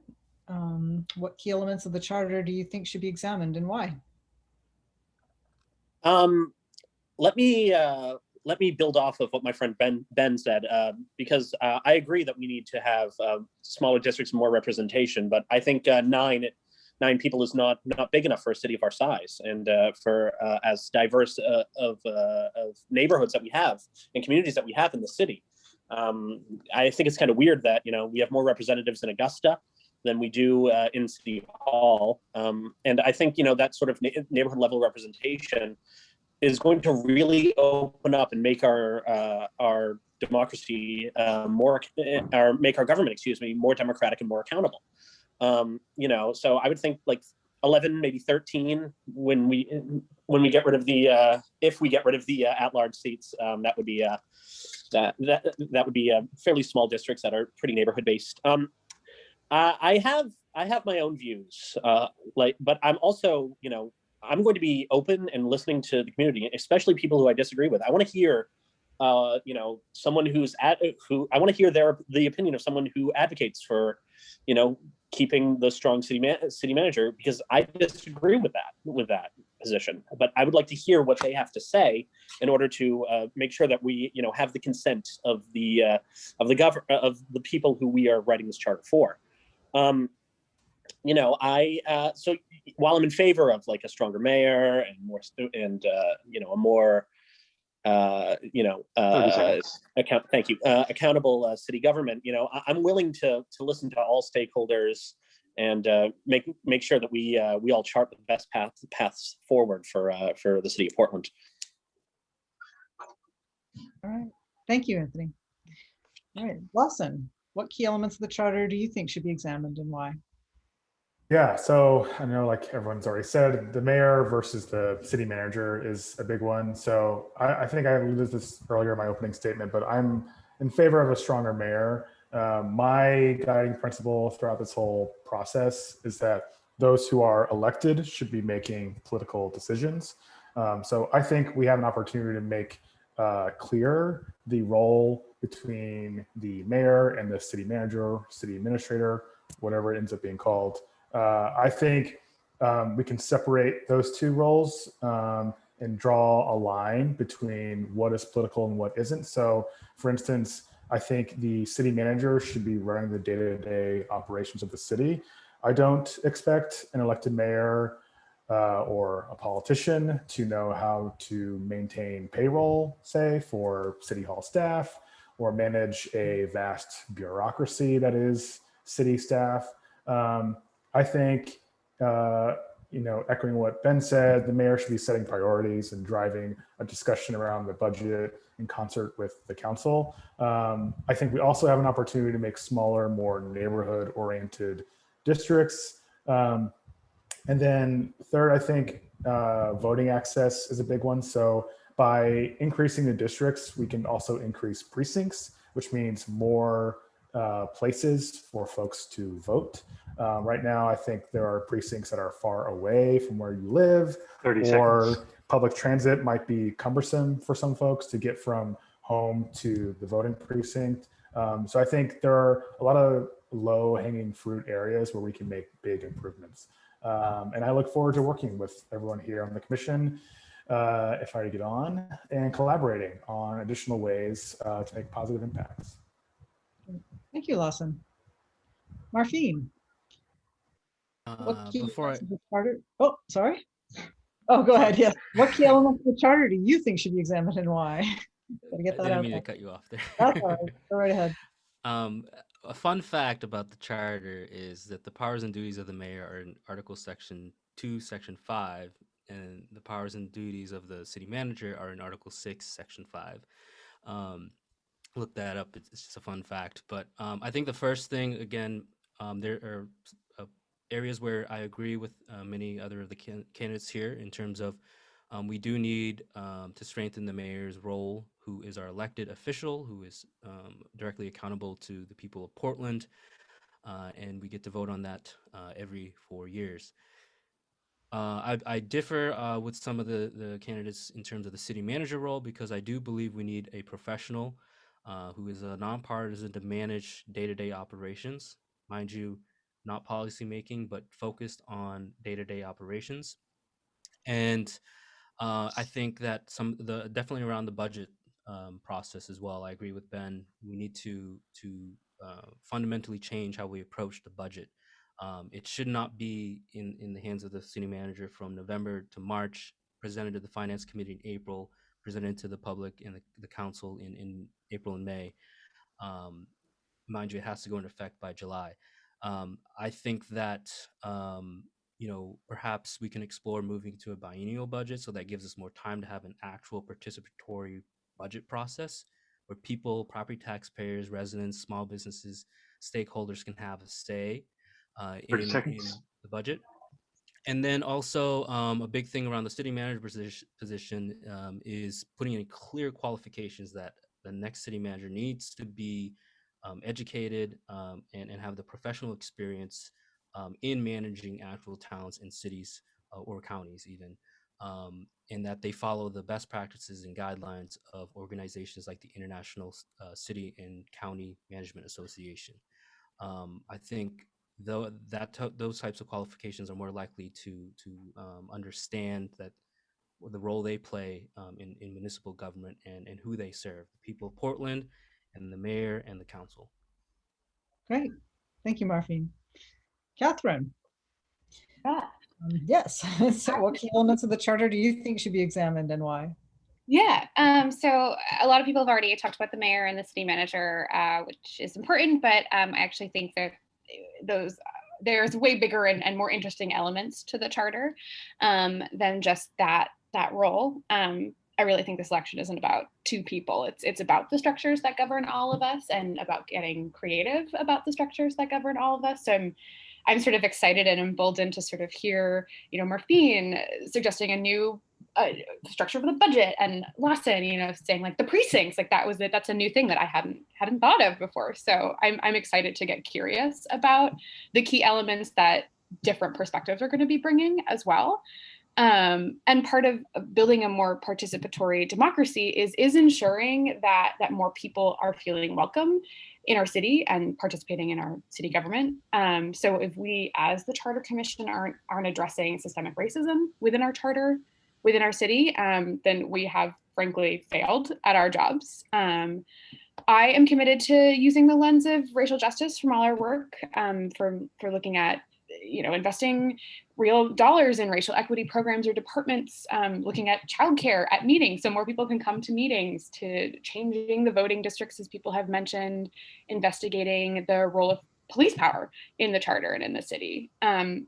What key elements of the charter do you think should be examined and why? Let me build off of what my friend Ben said, because I agree that we need to have smaller districts, more representation. But I think 9 people is not big enough for a city of our size, and for as diverse of neighborhoods that we have and communities that we have in the city. I think it's kind of weird that we have more representatives in Augusta, than we do in City Hall. And I think, that sort of neighborhood level representation is going to really open up and make our democracy make our government, more democratic and more accountable. So I would think like 11, maybe 13 when we get rid of the if we get rid of the at-large seats. That would be that would be fairly small districts that are pretty neighborhood based. I have my own views, but I'm also, I'm going to be open and listening to the community, especially people who I disagree with. I want to hear, someone I want to hear the opinion of someone who advocates for, keeping the strong city manager, because I disagree with that position. But I would like to hear what they have to say in order to make sure that we, have the consent of the people who we are writing this charter for. So while I'm in favor of like a stronger mayor and more a more accountable city government, I'm willing to listen to all stakeholders and make sure that we all chart the best paths forward for the city of Portland. All right, thank you, Anthony. All right, Lawson, what key elements of the charter do you think should be examined and why? Yeah, so I know, like everyone's already said, the mayor versus the city manager is a big one. So I think I alluded to this earlier in my opening statement, but I'm in favor of a stronger mayor. My guiding principle throughout this whole process is that those who are elected should be making political decisions. So I think we have an opportunity to make clear the role between the mayor and the city manager, city administrator, whatever it ends up being called. I think we can separate those two roles and draw a line between what is political and what isn't. So, for instance, I think the city manager should be running the day-to-day operations of the city. I don't expect an elected mayor or a politician to know how to maintain payroll, say, for city hall staff, or manage a vast bureaucracy that is city staff. I think, echoing what Ben said, the mayor should be setting priorities and driving a discussion around the budget in concert with the council. I think we also have an opportunity to make smaller, more neighborhood-oriented districts. And then third, I think voting access is a big one. So by increasing the districts, we can also increase precincts, which means more places for folks to vote. Right now, I think there are precincts that are far away from where you live, 30 seconds. Public transit might be cumbersome for some folks to get from home to the voting precinct. So I think there are a lot of low-hanging fruit areas where we can make big improvements. And I look forward to working with everyone here on the commission, if I get on, and collaborating on additional ways to make positive impacts. Thank you, Lawson. Marpheen, what key Before elements of the charter? Oh, sorry. Oh, go ahead. Yes. What key elements of the charter do you think should be examined and why? Gotta get I that didn't out mean there. to cut you off there. That's all right. Go right ahead. A fun fact about the charter is that the powers and duties of the mayor are in Article Section 2, Section 5, and the powers and duties of the city manager are in Article 6, Section 5. Look that up. It's just a fun fact. But I think the first thing, again, there are areas where I agree with many other of the candidates here in terms of we do need to strengthen the mayor's role, who is our elected official, who is directly accountable to the people of Portland. And we get to vote on that every 4 years. I differ with some of the candidates in terms of the city manager role, because I do believe we need a professional who is a nonpartisan to manage day-to-day operations. Mind you, not policy making, but focused on day-to-day operations. And I think that definitely around the budget process as well. I agree with Ben. We need to fundamentally change how we approach the budget. It should not be in the hands of the city manager from November to March, presented to the finance committee in April, presented to the public and the council in April and May. Mind you, it has to go into effect by July. I think that perhaps we can explore moving to a biennial budget, so that gives us more time to have an actual participatory budget process where people, property taxpayers, residents, small businesses, stakeholders can have a say in the budget. And then also a big thing around the city manager position is putting in clear qualifications that the next city manager needs to be educated and have the professional experience in managing actual towns and cities or counties even, and that they follow the best practices and guidelines of organizations like the International City and County Management Association. I think those types of qualifications are more likely to understand that the role they play in municipal government and who they serve, the people of Portland and the mayor and the council. Great. Thank you, Marpheen. Catherine. Yeah. Yes. So what key elements of the charter do you think should be examined and why? Yeah, so a lot of people have already talked about the mayor and the city manager, which is important, but I actually think that there's way bigger and more interesting elements to the charter than just that role. I really think this election isn't about two people. It's about the structures that govern all of us and about getting creative about the structures that govern all of us. So I'm sort of excited and emboldened to sort of hear, Marpheen suggesting a new structure for the budget, and Lawson, saying like the precincts, like that's a new thing that I hadn't thought of before. So I'm excited to get curious about the key elements that different perspectives are going to be bringing as well. And part of building a more participatory democracy is ensuring that more people are feeling welcome in our city and participating in our city government. So if we, as the Charter Commission, aren't addressing systemic racism within our charter, within our city, then we have frankly failed at our jobs. I am committed to using the lens of racial justice from all our work, for looking at investing real dollars in racial equity programs or departments, looking at childcare at meetings so more people can come to meetings, to changing the voting districts, as people have mentioned, investigating the role of police power in the charter and in the city. And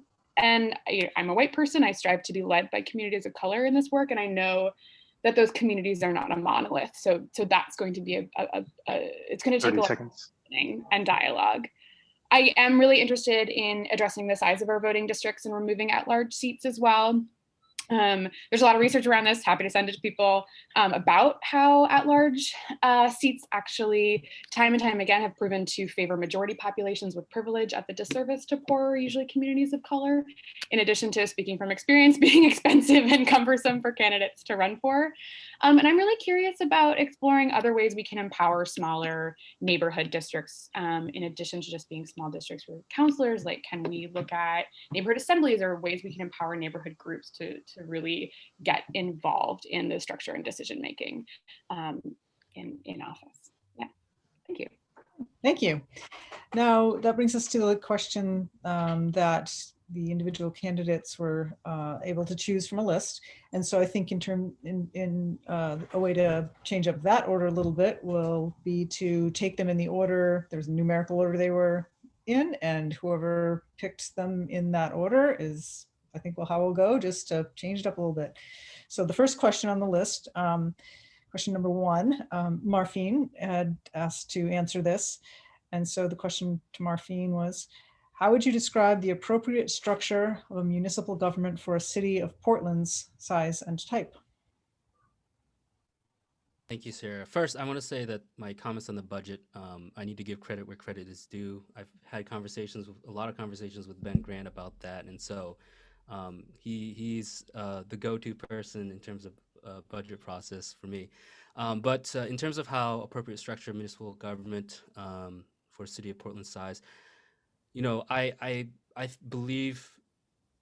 I'm a white person. I strive to be led by communities of color in this work, and I know that those communities are not a monolith. So that's going to be it's going to take a lot of listening and dialogue. I am really interested in addressing the size of our voting districts and removing at-large seats as well. There's a lot of research around this, happy to send it to people, about how at-large seats actually time and time again have proven to favor majority populations with privilege at the disservice to poorer, usually communities of color, in addition to, speaking from experience, being expensive and cumbersome for candidates to run for. And I'm really curious about exploring other ways we can empower smaller neighborhood districts, in addition to just being small districts for councilors. Like, can we look at neighborhood assemblies or ways we can empower neighborhood groups to really get involved in the structure and decision making in office? Yeah, thank you. Thank you. Now that brings us to the question that the individual candidates were able to choose from a list. And so I think in a way to change up that order a little bit will be to take them in the order, there's a numerical order they were in, and whoever picked them in that order is, I think, how we'll go, just to change it up a little bit. So the first question on the list, question number 1, Marpheen had asked to answer this. And so the question to Marpheen was, how would you describe the appropriate structure of a municipal government for a city of Portland's size and type? Thank you, Sarah. First, I want to say that my comments on the budget, I need to give credit where credit is due. I've had a lot of conversations with Ben Grant about that. And so he's the go-to person in terms of budget process for me. But in terms of how appropriate structure of municipal government for a city of Portland size, I believe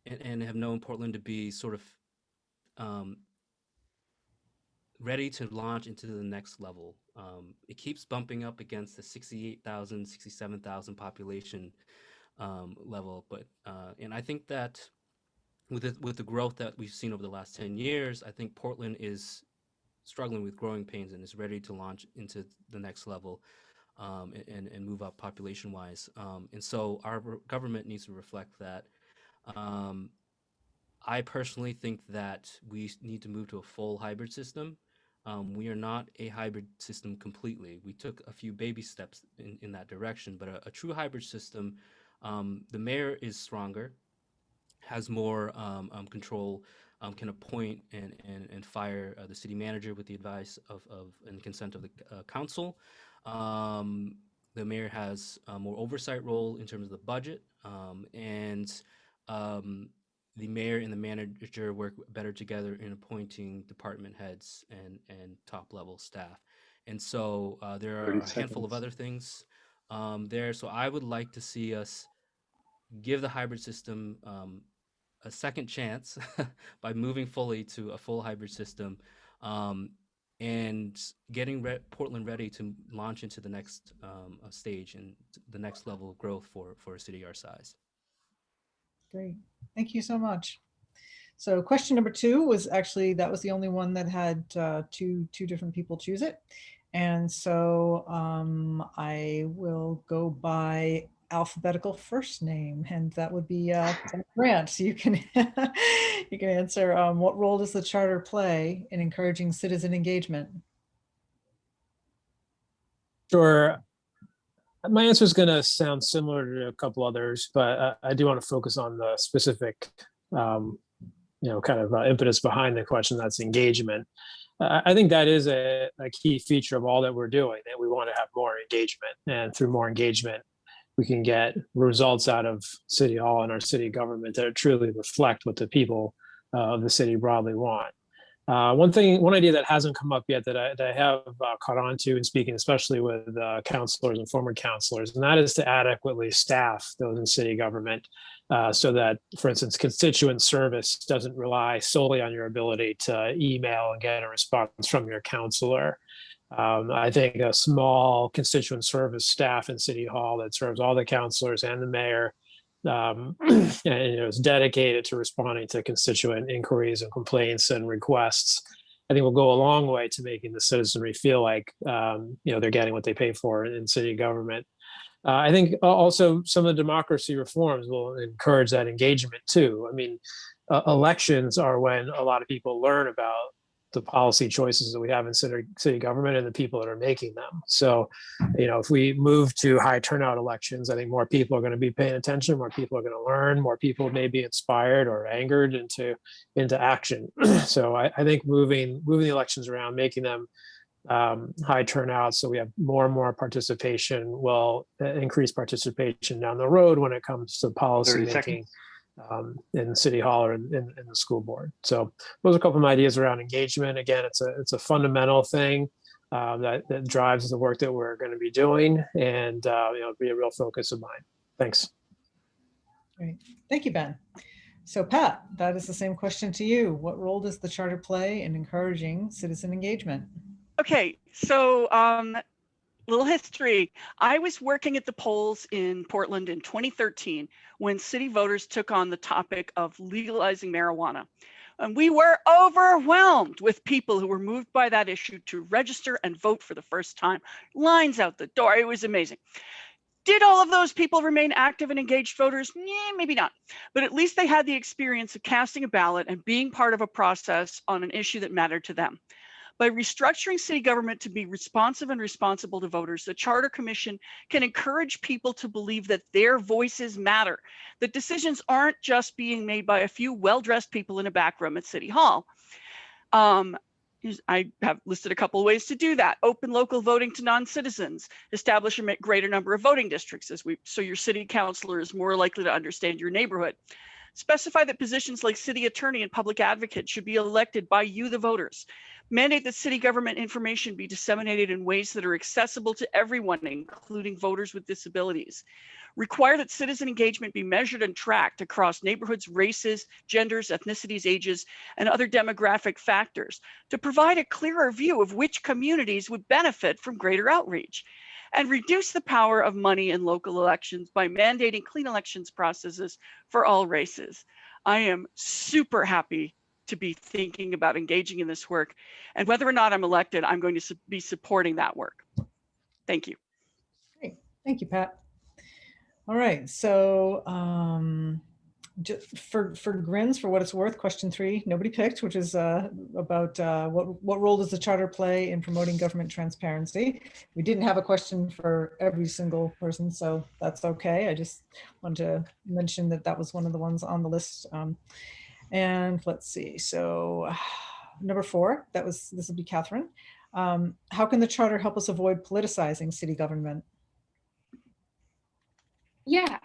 and have known Portland to be sort of ready to launch into the next level. It keeps bumping up against the 68,000, 67,000 population level, but and I think that with the growth that we've seen over the last 10 years, I think Portland is struggling with growing pains and is ready to launch into the next level. and move up population wise. And so our government needs to reflect that. I personally think that we need to move to a full hybrid system. We are not a hybrid system completely. We took a few baby steps in that direction, but a true hybrid system, the mayor is stronger, has more control, can appoint and fire the city manager with the advice of and consent of the council. The mayor has a more oversight role in terms of the budget, and the mayor and the manager work better together in appointing department heads and top level staff. And so there are 30 a handful of seconds. other things there. So I would like to see us give the hybrid system a second chance by moving fully to a full hybrid system, and getting Portland ready to launch into the next stage and the next level of growth for a city our size. Great. Thank you so much. So question number 2 was actually, that was the only one that had two different people choose it. And so I will go by alphabetical first name, and that would be Grant. So you can you can answer, what role does the charter play in encouraging citizen engagement? Sure. My answer is going to sound similar to a couple others, but I do want to focus on the specific, kind of impetus behind the question. That's engagement. I think that is a key feature of all that we're doing, that we want to have more engagement, and through more engagement, we can get results out of City Hall and our city government that truly reflect what the people of the city broadly want. One idea that hasn't come up yet that I have caught on to in speaking, especially with councilors and former councilors, and that is to adequately staff those in city government, so that, for instance, constituent service doesn't rely solely on your ability to email and get a response from your councilor. I think a small constituent service staff in City Hall that serves all the councilors and the mayor, and is dedicated to responding to constituent inquiries and complaints and requests, I think will go a long way to making the citizenry feel like they're getting what they pay for in city government. I think also some of the democracy reforms will encourage that engagement too. I mean, elections are when a lot of people learn about the policy choices that we have in city government and the people that are making them. So, if we move to high turnout elections, I think more people are going to be paying attention, more people are going to learn, more people may be inspired or angered into action. So I think moving the elections around, making them high turnout, so we have more and more participation, will increase participation down the road when it comes to policy making in City Hall or in the school board. So those are a couple of ideas around engagement. Again, it's a fundamental thing that drives the work that we're going to be doing, and be a real focus of mine. Thanks. Great. Thank you, Ben. So Pat, that is the same question to you. What role does the charter play in encouraging citizen engagement? Okay, so little history. I was working at the polls in Portland in 2013 when city voters took on the topic of legalizing marijuana. And we were overwhelmed with people who were moved by that issue to register and vote for the first time. Lines out the door. It was amazing. Did all of those people remain active and engaged voters? Yeah, maybe not. But at least they had the experience of casting a ballot and being part of a process on an issue that mattered to them. By restructuring city government to be responsive and responsible to voters, the Charter Commission can encourage people to believe that their voices matter, that decisions aren't just being made by a few well-dressed people in a back room at City Hall. I have listed a couple of ways to do that. Open local voting to non-citizens, establish a greater number of voting districts so your city councilor is more likely to understand your neighborhood. Specify that positions like city attorney and public advocate should be elected by you, the voters. Mandate that city government information be disseminated in ways that are accessible to everyone, including voters with disabilities. Require that citizen engagement be measured and tracked across neighborhoods, races, genders, ethnicities, ages, and other demographic factors to provide a clearer view of which communities would benefit from greater outreach. And reduce the power of money in local elections by mandating clean elections processes for all races. I am super happy to be thinking about engaging in this work. And whether or not I'm elected, I'm going to be supporting that work. Thank you. Thank you, Pat. All right, so just for grins, for what it's worth, question 3, nobody picked, which is about what role does the charter play in promoting government transparency? We didn't have a question for every single person, so that's okay. I just wanted to mention that that was one of the ones on the list. And let's see, so number 4, this would be Catherine. How can the charter help us avoid politicizing city government? Yeah.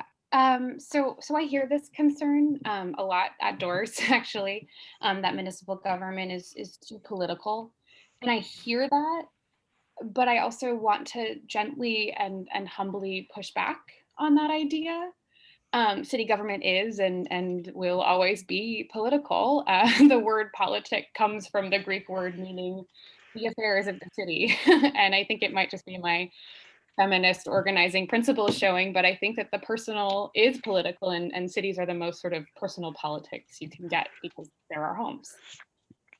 So I hear this concern a lot at doors, actually, that municipal government is too political. And I hear that, but I also want to gently and humbly push back on that idea. City government is and will always be political. The word politic comes from the Greek word meaning the affairs of the city. And I think it might just be my feminist organizing principles showing, but I think that the personal is political, and cities are the most sort of personal politics you can get because they're our homes.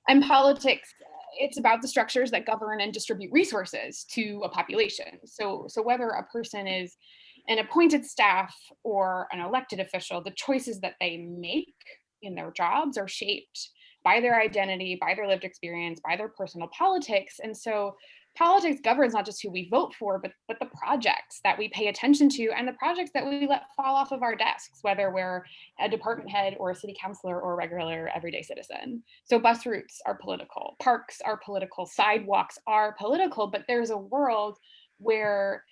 And politics, it's about the structures that govern and distribute resources to a population. So whether a person is an appointed staff or an elected official, the choices that they make in their jobs are shaped by their identity, by their lived experience, by their personal politics. And so politics governs not just who we vote for, but the projects that we pay attention to and the projects that we let fall off of our desks, whether we're a department head or a city councilor or a regular everyday citizen. So bus routes are political, parks are political, sidewalks are political, but there's a world where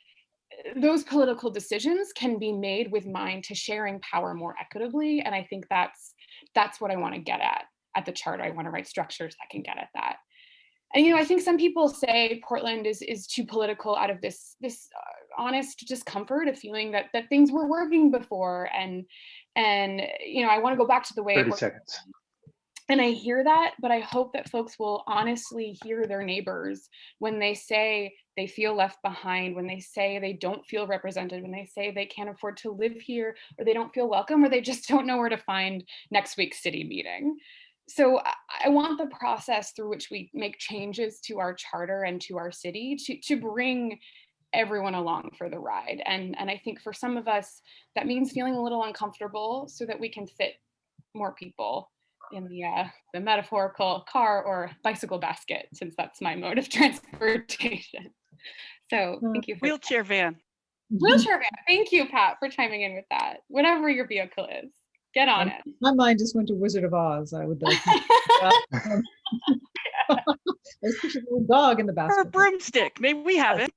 those political decisions can be made with mind to sharing power more equitably. And I think that's what I want to get at the charter. I want to write structures that can get at that. And, I think some people say Portland is too political out of this honest discomfort of feeling that things were working before. And I want to go back to the way 30 it worked. seconds. And I hear that, but I hope that folks will honestly hear their neighbors when they say they feel left behind, when they say they don't feel represented, when they say they can't afford to live here, or they don't feel welcome, or they just don't know where to find next week's city meeting. So I want the process through which we make changes to our charter and to our city to bring everyone along for the ride. And I think for some of us, that means feeling a little uncomfortable so that we can fit more people in the metaphorical car or bicycle basket, since that's my mode of transportation. So thank you for Wheelchair van. wheelchair van. Thank you, Pat, for chiming in with that. Whatever your vehicle is, get on it. My mind just went to Wizard of Oz. I would like there's a little dog in the Or a basket. broomstick. Maybe we have it.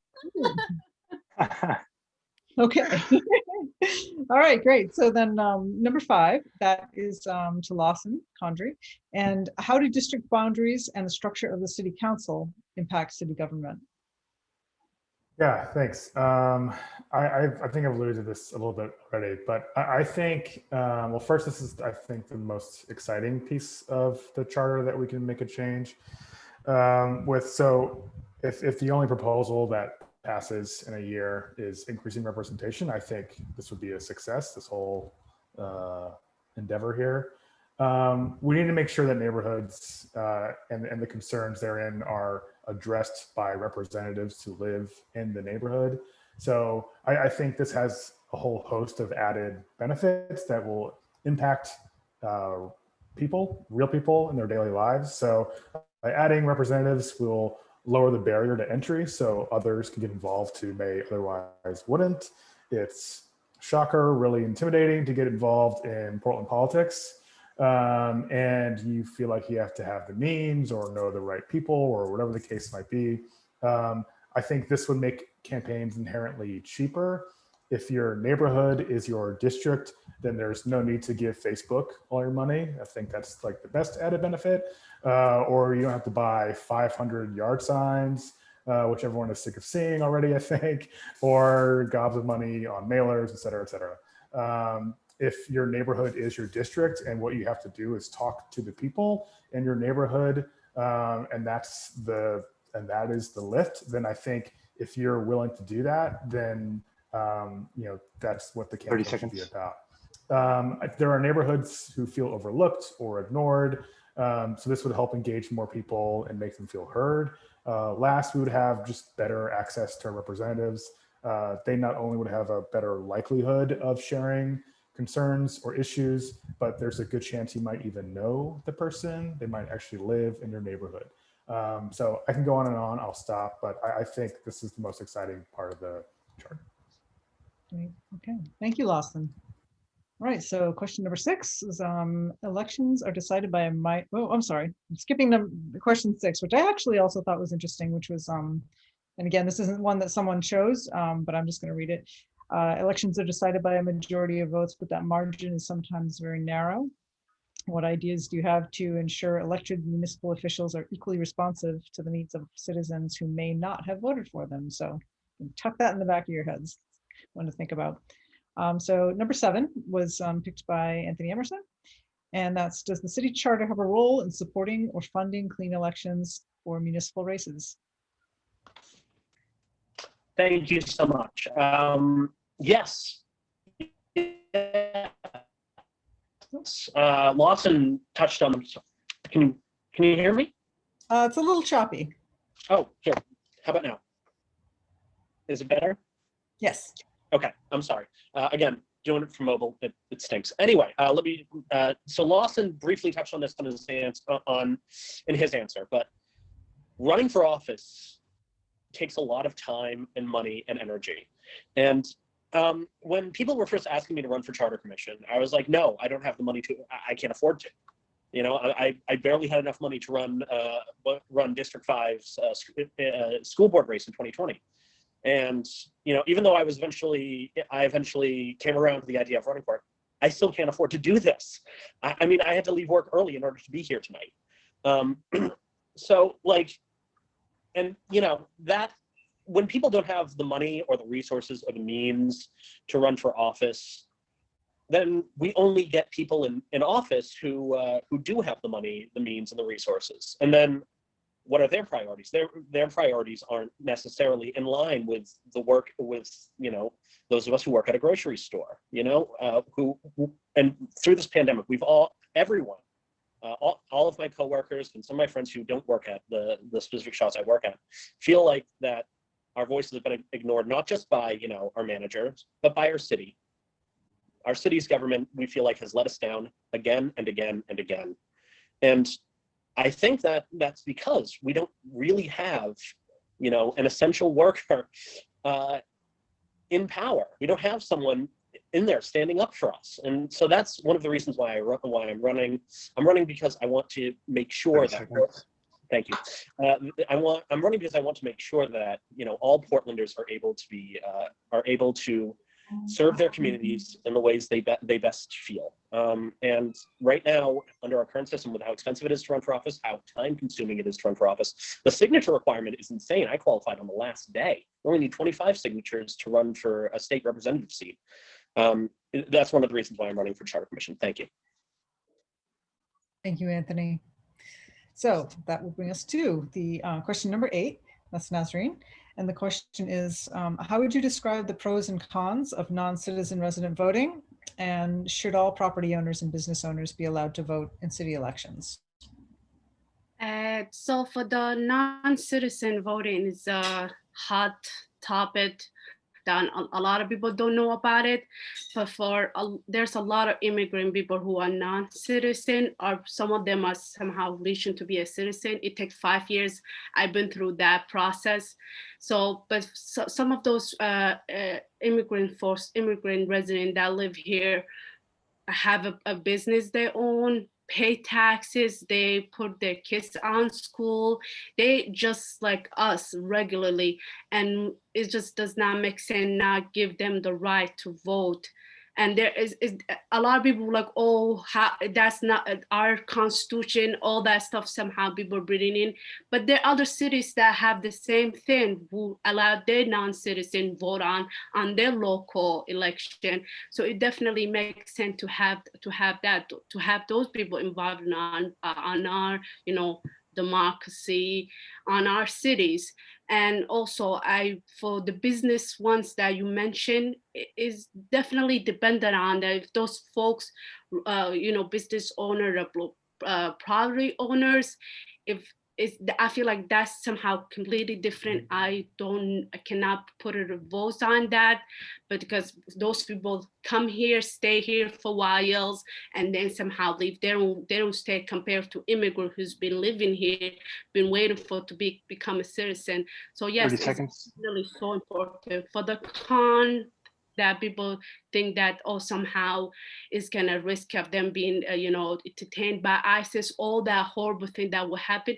Okay. All right, great. So then number 5, that is to Lawson, Condrey. And how do district boundaries and the structure of the city council impact city government? Yeah, thanks. I think I've alluded to this a little bit already, but I think, well, first, this is, I think, the most exciting piece of the charter that we can make a change with. So if the only proposal that passes in a year is increasing representation, I think this would be a success, this whole endeavor here. We need to make sure that neighborhoods and the concerns therein are addressed by representatives who live in the neighborhood. So I think this has a whole host of added benefits that will impact people, real people in their daily lives. So by adding representatives, we'll lower the barrier to entry so others can get involved who may otherwise wouldn't. It's, shocker, really intimidating to get involved in Portland politics. And you feel like you have to have the means or know the right people or whatever the case might be. I think this would make campaigns inherently cheaper. If your neighborhood is your district, then there's no need to give Facebook all your money. I think that's like the best added benefit. Or you don't have to buy 500 yard signs, which everyone is sick of seeing already, I think, or gobs of money on mailers, et cetera, et cetera. If your neighborhood is your district and what you have to do is talk to the people in your neighborhood, and that is the lift, then I think if you're willing to do that, then that's what the campaign should be about. There are neighborhoods who feel overlooked or ignored, so this would help engage more people and make them feel heard. Last, we would have just better access to representatives. they not only would have a better likelihood of sharing concerns or issues, but there's a good chance you might even know the person. They might actually live in your neighborhood. So I can go on and on, I'll stop, but I think this is the most exciting part of the charter. Okay, thank you, Lawson. All right, so question number 6 is elections are decided by I'm sorry, I'm skipping question 6, which I actually also thought was interesting, which was, and again, this isn't one that someone chose, but I'm just gonna read it. Elections are decided by a majority of votes, but that margin is sometimes very narrow. What ideas do you have to ensure elected municipal officials are equally responsive to the needs of citizens who may not have voted for them? So tuck that in the back of your heads, one to think about. So number 7 was picked by Anthony Emerson, and that's, does the city charter have a role in supporting or funding clean elections for municipal races? Thank you so much. Yes. Lawson touched on them. Can you hear me? It's a little choppy. Oh, here. How about now? Is it better? Yes. Okay, I'm sorry. Again, doing it from mobile, it stinks. Anyway, let me. So Lawson briefly touched on this in his answer, but running for office takes a lot of time and money and energy. And when people were first asking me to run for charter commission, I was like, no, I don't have the money to. I can't afford to. You know, I barely had enough money to run District 5's school board race in 2020. And, you know, even though I eventually came around to the idea of running for it, I still can't afford to do this. I mean, I had to leave work early in order to be here tonight. So like, and you know, that when people don't have the money or the resources or the means to run for office, then we only get people in office who do have the money, the means, and the resources. And then what are their priorities? Their priorities aren't necessarily in line with the work with, you know, those of us who work at a grocery store, you know, who and through this pandemic, everyone, all of my coworkers and some of my friends who don't work at the specific shops I work at feel like that our voices have been ignored, not just by, you know, our managers, but by our city. Our city's government, we feel like, has let us down again and again and again. And I think that that's because we don't really have, you know, an essential worker in power. We don't have someone in there standing up for us. And so that's one of the reasons why I'm running. I'm running because I want to make sure that. Thank you. I'm running because I want to make sure that, you know, all Portlanders are able to serve their communities in the ways they best feel. And right now, under our current system, with how expensive it is to run for office, how time-consuming it is to run for office, the signature requirement is insane. I qualified on the last day. We only need 25 signatures to run for a state representative seat. That's one of the reasons why I'm running for charter commission. Thank you. Thank you, Anthony. So that will bring us to the question number 8. That's Nasreen. And the question is, how would you describe the pros and cons of non-citizen resident voting? And should all property owners and business owners be allowed to vote in city elections? So for the non-citizen voting is a hot topic that a lot of people don't know about it, but there's a lot of immigrant people who are non-citizen, or some of them are somehow reaching to be a citizen. It takes 5 years. I've been through that process. So, but some of those immigrant residents that live here have a business they own, pay taxes, they put their kids on school, they just like us regularly, and it just does not make sense not give them the right to vote. And there is a lot of people like, oh, that's not our constitution, all that stuff somehow people are breathing in. But there are other cities that have the same thing, who allow their non-citizen vote on their local election. So it definitely makes sense to have those people involved on our, you know, democracy, on our cities. And also, for the business ones that you mentioned, is definitely dependent on that. If those folks, you know, business owner, property owners, if I feel like that's somehow completely different. I cannot put a vote on that, but because those people come here, stay here for whiles, and then somehow leave. They don't stay compared to immigrant who's been living here, been waiting for to become a citizen. So yes, 30 it's seconds. really so important. For the con, that people think that, oh, somehow is gonna risk of them being, detained by ISIS, all that horrible thing that will happen.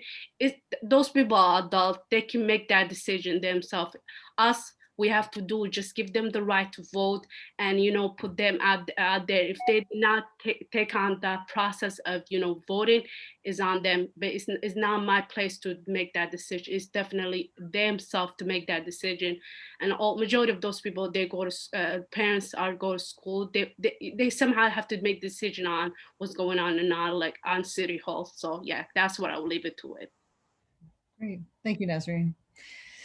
Those people are adults, they can make that decision themselves. Us, we have to do just give them the right to vote and, put them out there. If they do not take on that process of, voting, is on them, but it's not my place to make that decision. It's definitely themselves to make that decision. And majority of those people, they go to parents go to school. They somehow have to make decision on what's going on and not like on City Hall. So yeah, that's what I will leave it to it. Great. Thank you, Nasreen.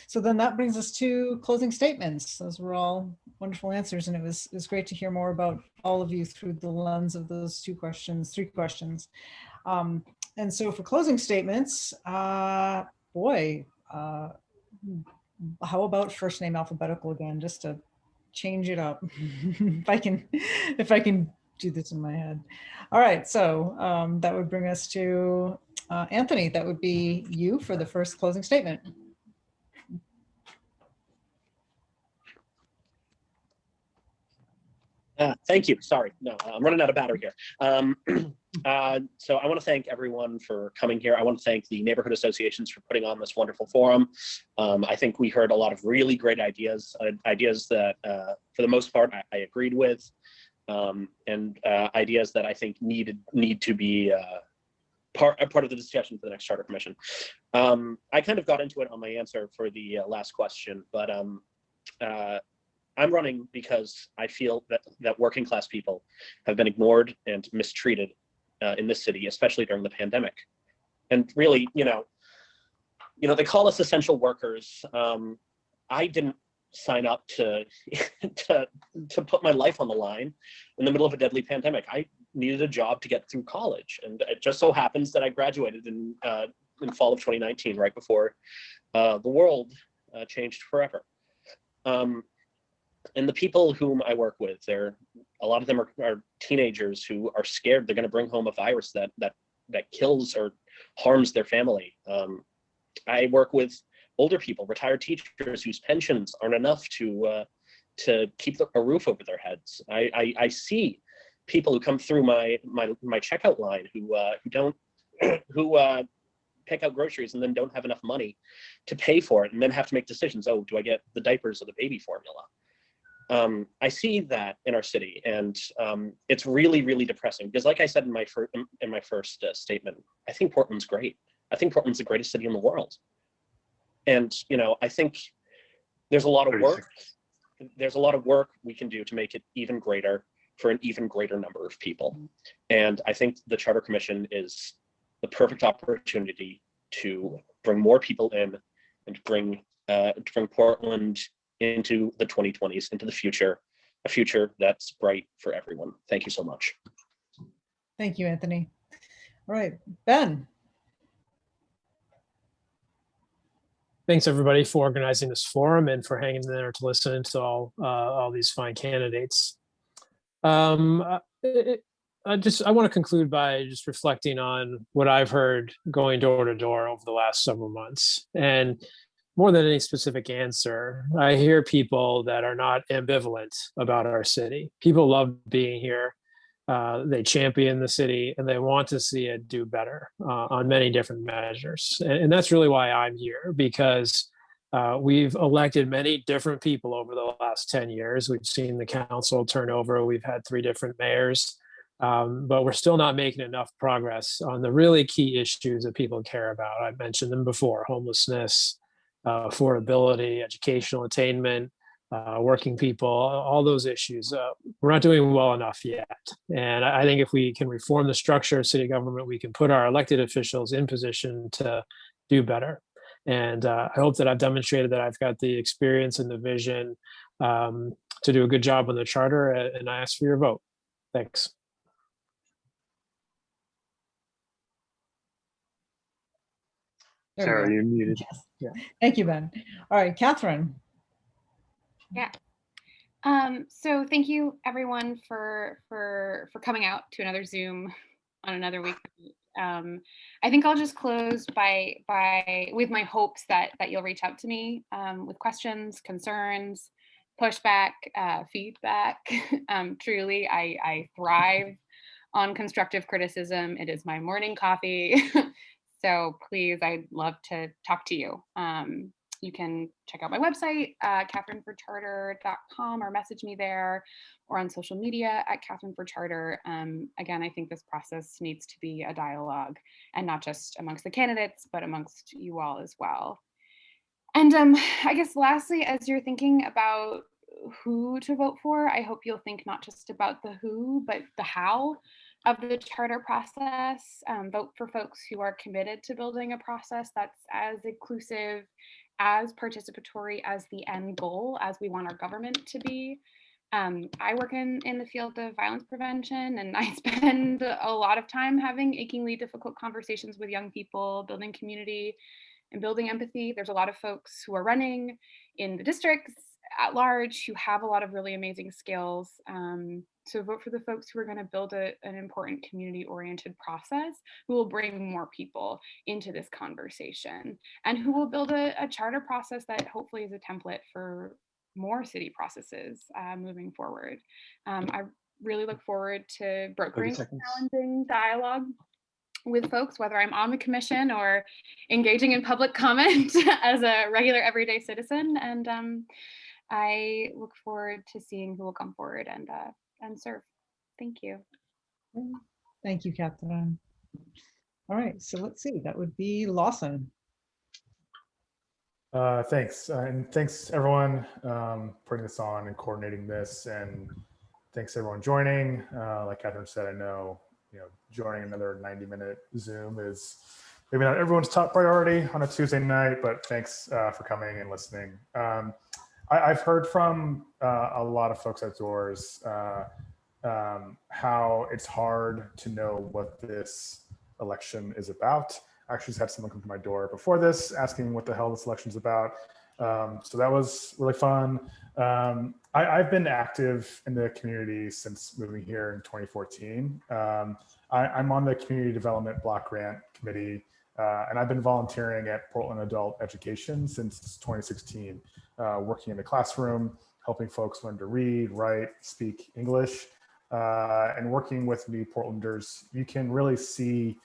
So then that brings us to closing statements. Those were all wonderful answers, and it was great to hear more about all of you through the lens of those three questions. And so for closing statements, how about first name alphabetical again, just to change it up, if I can do this in my head. All right, so that would bring us to Anthony. That would be you for the first closing statement. Thank you. Sorry, no, I'm running out of battery here. So I want to thank everyone for coming here. I want to thank the neighborhood associations for putting on this wonderful forum. I think we heard a lot of really great ideas that, for the most part, I agreed with, and ideas that I think need to be part of the discussion for the next charter commission. I kind of got into it on my answer for the last question, but I'm running because I feel that working class people have been ignored and mistreated in this city, especially during the pandemic. And really, they call us essential workers. I didn't sign up to put my life on the line in the middle of a deadly pandemic. I needed a job to get through college, and it just so happens that I graduated in fall of 2019, right before the world changed forever. And the people whom I work with, a lot of them are teenagers who are scared they're going to bring home a virus that kills or harms their family. I work with older people, retired teachers whose pensions aren't enough to keep a roof over their heads. I see people who come through my checkout line who pick out groceries and then don't have enough money to pay for it, and then have to make decisions. Oh, do I get the diapers or the baby formula? I see that in our city, and it's really, really depressing because, like I said in my first statement, I think Portland's great. I think Portland's the greatest city in the world, and I think there's a lot of work. There's a lot of work we can do to make it even greater for an even greater number of people, and I think the Charter Commission is the perfect opportunity to bring more people in and to bring Portland into the 2020s, into the future, a future that's bright for everyone. Thank you so much. Thank you, Anthony. All right, Ben. Thanks everybody for organizing this forum and for hanging in there to listen to all these fine candidates. I want to conclude by just reflecting on what I've heard going door to door over the last several months. And more than any specific answer, I hear people that are not ambivalent about our city. People love being here. They champion the city and they want to see it do better on many different measures. And that's really why I'm here, because we've elected many different people over the last 10 years. We've seen the council turn over. We've had 3 different mayors, but we're still not making enough progress on the really key issues that people care about. I mentioned them before: homelessness, affordability, educational attainment, working people, all those issues. We're not doing well enough yet. And I think if we can reform the structure of city government, we can put our elected officials in position to do better. And I hope that I've demonstrated that I've got the experience and the vision to do a good job on the charter, and I ask for your vote. Thanks. There we Sarah, go. you're muted. Yes. Yeah. Thank you, Ben. All right, Catherine. Yeah. So thank you everyone for coming out to another Zoom on another week. I think I'll just close with my hopes that you'll reach out to me with questions, concerns, pushback, feedback. Truly, I thrive on constructive criticism. It is my morning coffee. So please, I'd love to talk to you. You can check out my website, catherineforcharter.com, or message me there, or on social media at Catherine for Charter. Again, I think this process needs to be a dialogue, and not just amongst the candidates, but amongst you all as well. And I guess lastly, as you're thinking about who to vote for, I hope you'll think not just about the who, but the how of the charter process. Vote for folks who are committed to building a process that's as inclusive, as participatory as the end goal, as we want our government to be. I work in the field of violence prevention, and I spend a lot of time having achingly difficult conversations with young people, building community and building empathy. There's a lot of folks who are running in the districts at large who have a lot of really amazing skills. So vote for the folks who are going to build an important community-oriented process, who will bring more people into this conversation, and who will build a charter process that hopefully is a template for more city processes moving forward. I really look forward to brokering a challenging dialogue with folks, whether I'm on the commission or engaging in public comment as a regular everyday citizen. And I look forward to seeing who will come forward and serve. Thank you. Thank you, Catherine. All right, so let's see, that would be Lawson. Thanks. And thanks everyone putting this on and coordinating this. And thanks everyone joining. Like Catherine said, I know, joining another 90-minute Zoom is maybe not everyone's top priority on a Tuesday night, but thanks for coming and listening. I've heard from a lot of folks outdoors how it's hard to know what this election is about. I actually just had someone come to my door before this asking what the hell this election is about. So that was really fun. I've been active in the community since moving here in 2014. I'm on the Community Development Block Grant Committee, and I've been volunteering at Portland Adult Education since 2016, working in the classroom, helping folks learn to read, write, speak English, and working with new Portlanders. You can really see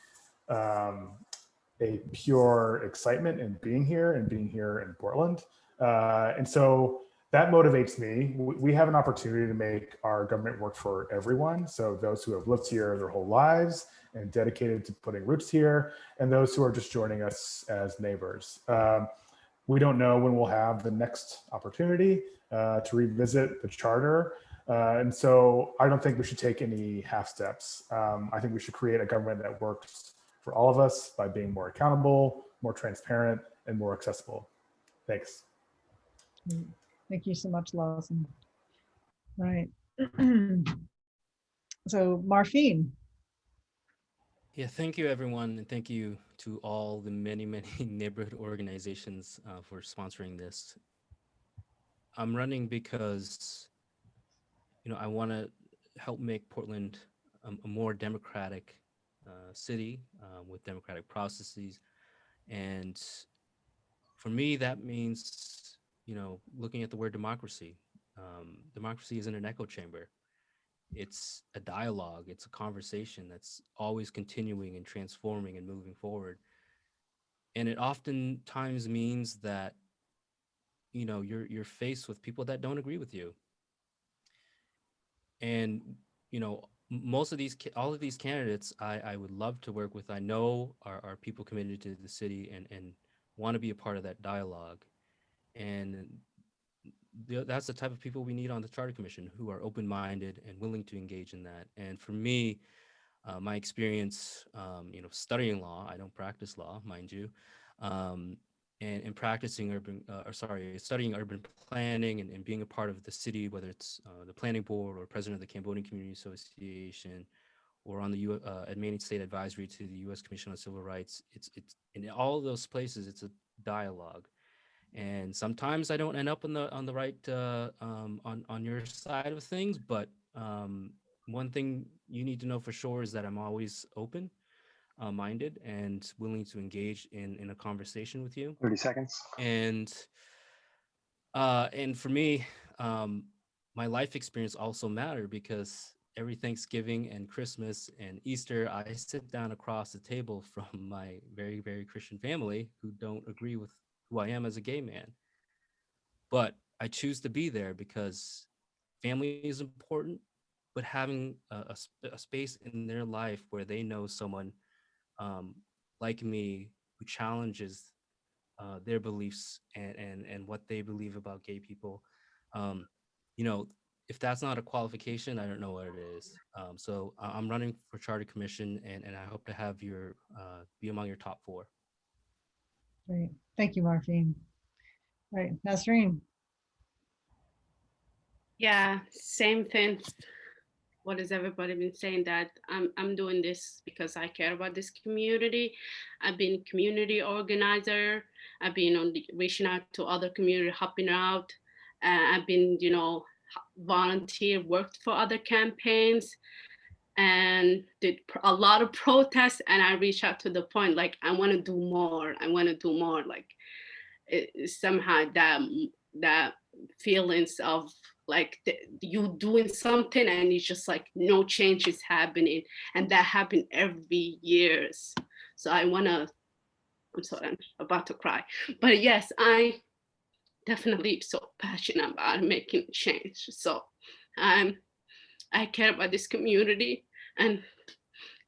a pure excitement in being here in Portland. And so that motivates me. We have an opportunity to make our government work for everyone. So those who have lived here their whole lives and dedicated to putting roots here, and those who are just joining us as neighbors. We don't know when we'll have the next opportunity to revisit the charter. And so I don't think we should take any half steps. I think we should create a government that works for all of us by being more accountable, more transparent, and more accessible. Thanks. Thank you so much, Lawson. Right. So Marpheen. Yeah, thank you everyone, and thank you to all the many neighborhood organizations for sponsoring this. I'm running because, I want to help make Portland a more democratic city with democratic processes. And for me, that means, looking at the word democracy. Democracy isn't an echo chamber. It's a dialogue. It's a conversation that's always continuing and transforming and moving forward. And it oftentimes means that, you're faced with people that don't agree with you. And, all of these candidates I would love to work with, I know are people committed to the city and want to be a part of that dialogue. And that's the type of people we need on the Charter Commission, who are open-minded and willing to engage in that. And for me, my experience, studying law, I don't practice law, mind you, and practicing studying urban planning and being a part of the city, whether it's the planning board or president of the Cambodian Community Association or on the at Maine State Advisory to the U.S. Commission on Civil Rights. It's in all of those places. It's a dialogue, and sometimes I don't end up on the right on your side of things. But one thing you need to know for sure is that I'm always open minded and willing to engage in a conversation with you. 30 seconds. And for me, my life experience also matter, because every Thanksgiving and Christmas and Easter, I sit down across the table from my very, very Christian family who don't agree with who I am as a gay man. But I choose to be there because family is important, but having a space in their life where they know someone like me who challenges their beliefs and what they believe about gay people, if that's not a qualification, I don't know what it is. So I'm running for charter commission, and I hope to have your be among your top 4. Great. Thank you, Marpheen. Right, Nasreen. Yeah, same thing. What has everybody been saying, that I'm doing this because I care about this community. I've been community organizer. I've been reaching out to other community, helping out. I've been, volunteer, worked for other campaigns, and did a lot of protests. And I reached out to the point, like, I want to do more. I want to do more. Like, somehow that feelings of like you doing something and it's just like no change is happening, and that happened every years. So I'm sorry, I'm about to cry, but yes, I definitely so passionate about making change. So I care about this community, and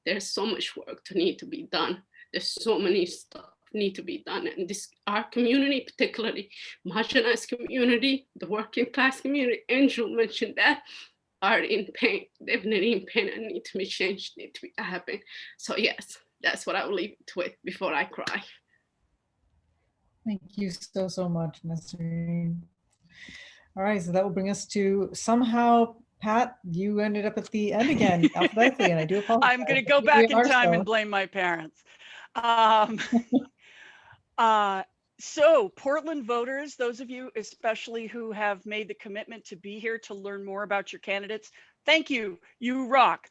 there's so much work to need to be done. There's so many stuff need to be done, and our community, particularly marginalized community, the working class community, Angel mentioned that, are in pain. They've been in pain and need to be changed, need to be happen. So yes, that's what I will leave it with before I cry. Thank you so much, Nasreen. All right, so that will bring us to somehow, Pat, you ended up at the end again alphabetically, and I do apologize. I'm going to go back in time and blame my parents. So Portland voters, those of you especially who have made the commitment to be here to learn more about your candidates, thank you. You rock.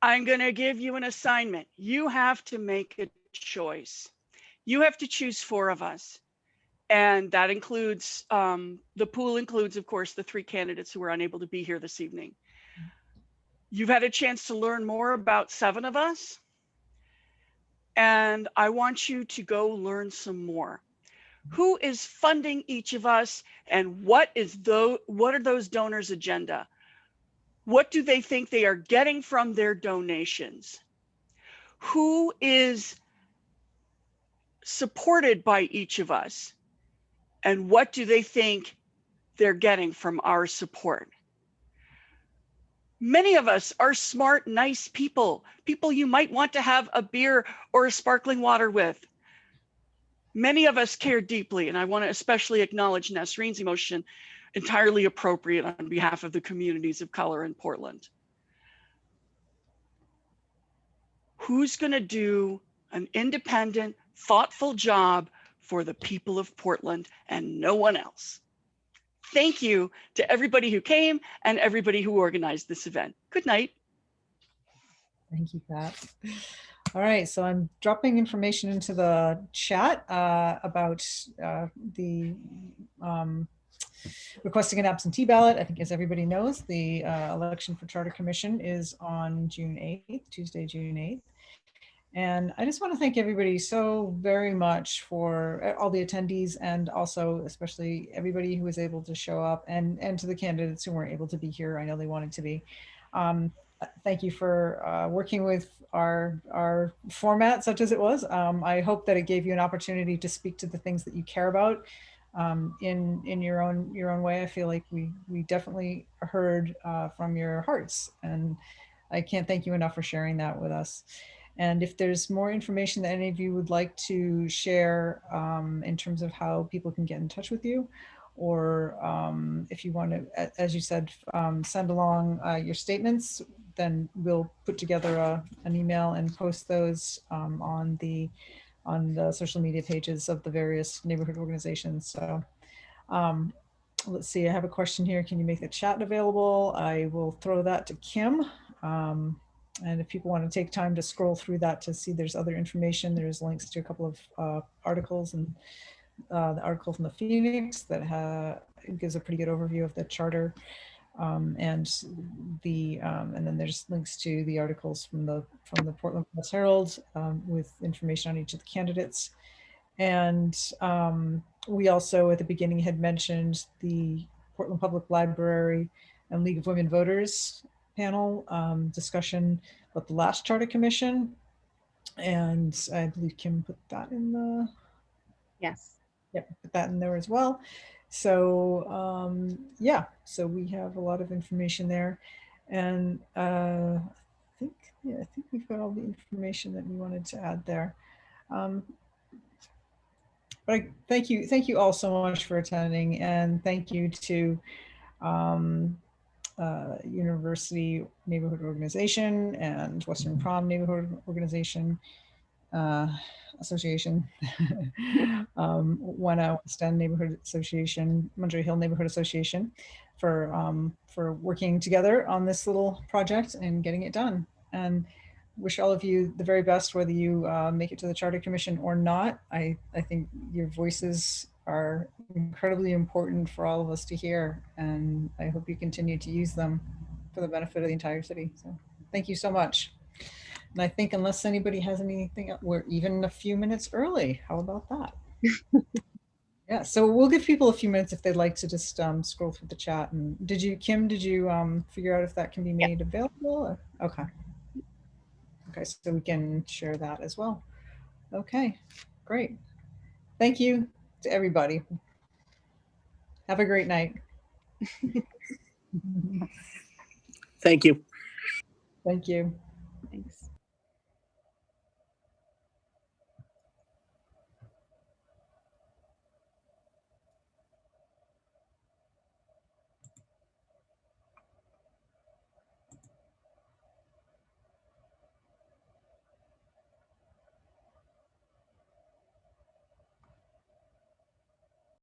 I'm going to give you an assignment. You have to make a choice. You have to choose 4 of us. And that includes, the pool includes, of course, the 3 candidates who were unable to be here this evening. You've had a chance to learn more about 7 of us. And I want you to go learn some more. Who is funding each of us, and what are those donors' agenda? What do they think they are getting from their donations? Who is supported by each of us, and what do they think they're getting from our support? Many of us are smart, nice people you might want to have a beer or a sparkling water with. Many of us care deeply, and I want to especially acknowledge Nasreen's emotion, entirely appropriate on behalf of the communities of color in Portland. Who's going to do an independent, thoughtful job for the people of Portland and no one else? Thank you to everybody who came and everybody who organized this event. Good night. Thank you, Pat. All right, so I'm dropping information into the chat about the requesting an absentee ballot. I think, as everybody knows, the election for Charter Commission is on June 8th, Tuesday, June 8th. And I just want to thank everybody so very much for all the attendees, and also especially everybody who was able to show up, and to the candidates who weren't able to be here. I know they wanted to be. Thank you for working with our format, such as it was. I hope that it gave you an opportunity to speak to the things that you care about in your own way. I feel like we definitely heard from your hearts, and I can't thank you enough for sharing that with us. And if there's more information that any of you would like to share in terms of how people can get in touch with you, or if you want to, as you said, send along your statements, then we'll put together an email and post those on the social media pages of the various neighborhood organizations. So let's see, I have a question here. Can you make the chat available? I will throw that to Kim. And if people want to take time to scroll through that to see there's other information, there's links to a couple of articles, and the article from the Phoenix that gives a pretty good overview of the charter. And then there's links to the articles from the Portland Press Herald with information on each of the candidates. And we also at the beginning had mentioned the Portland Public Library and League of Women Voters panel discussion about the last charter commission. And I believe Kim put that in the... Yes. Yep, put that in there as well. So yeah, so we have a lot of information there. And I think we've got all the information that we wanted to add there. But thank you all so much for attending, and thank you to University Neighborhood Organization and Western Prom Neighborhood Organization Association, WENA, West End Neighborhood Association, Munjoy Hill Neighborhood Association for working together on this little project and getting it done. And wish all of you the very best, whether you make it to the Charter Commission or not. I think your voices are incredibly important for all of us to hear, and I hope you continue to use them for the benefit of the entire city. So thank you so much. And I think unless anybody has anything, we're even a few minutes early. How about that? Yeah, so we'll give people a few minutes if they'd like to just scroll through the chat. And Kim, did you figure out if that can be made available? Or? Okay. Okay, so we can share that as well. Okay, great. Thank you to everybody. Have a great night. Thank you. Thank you. Thanks.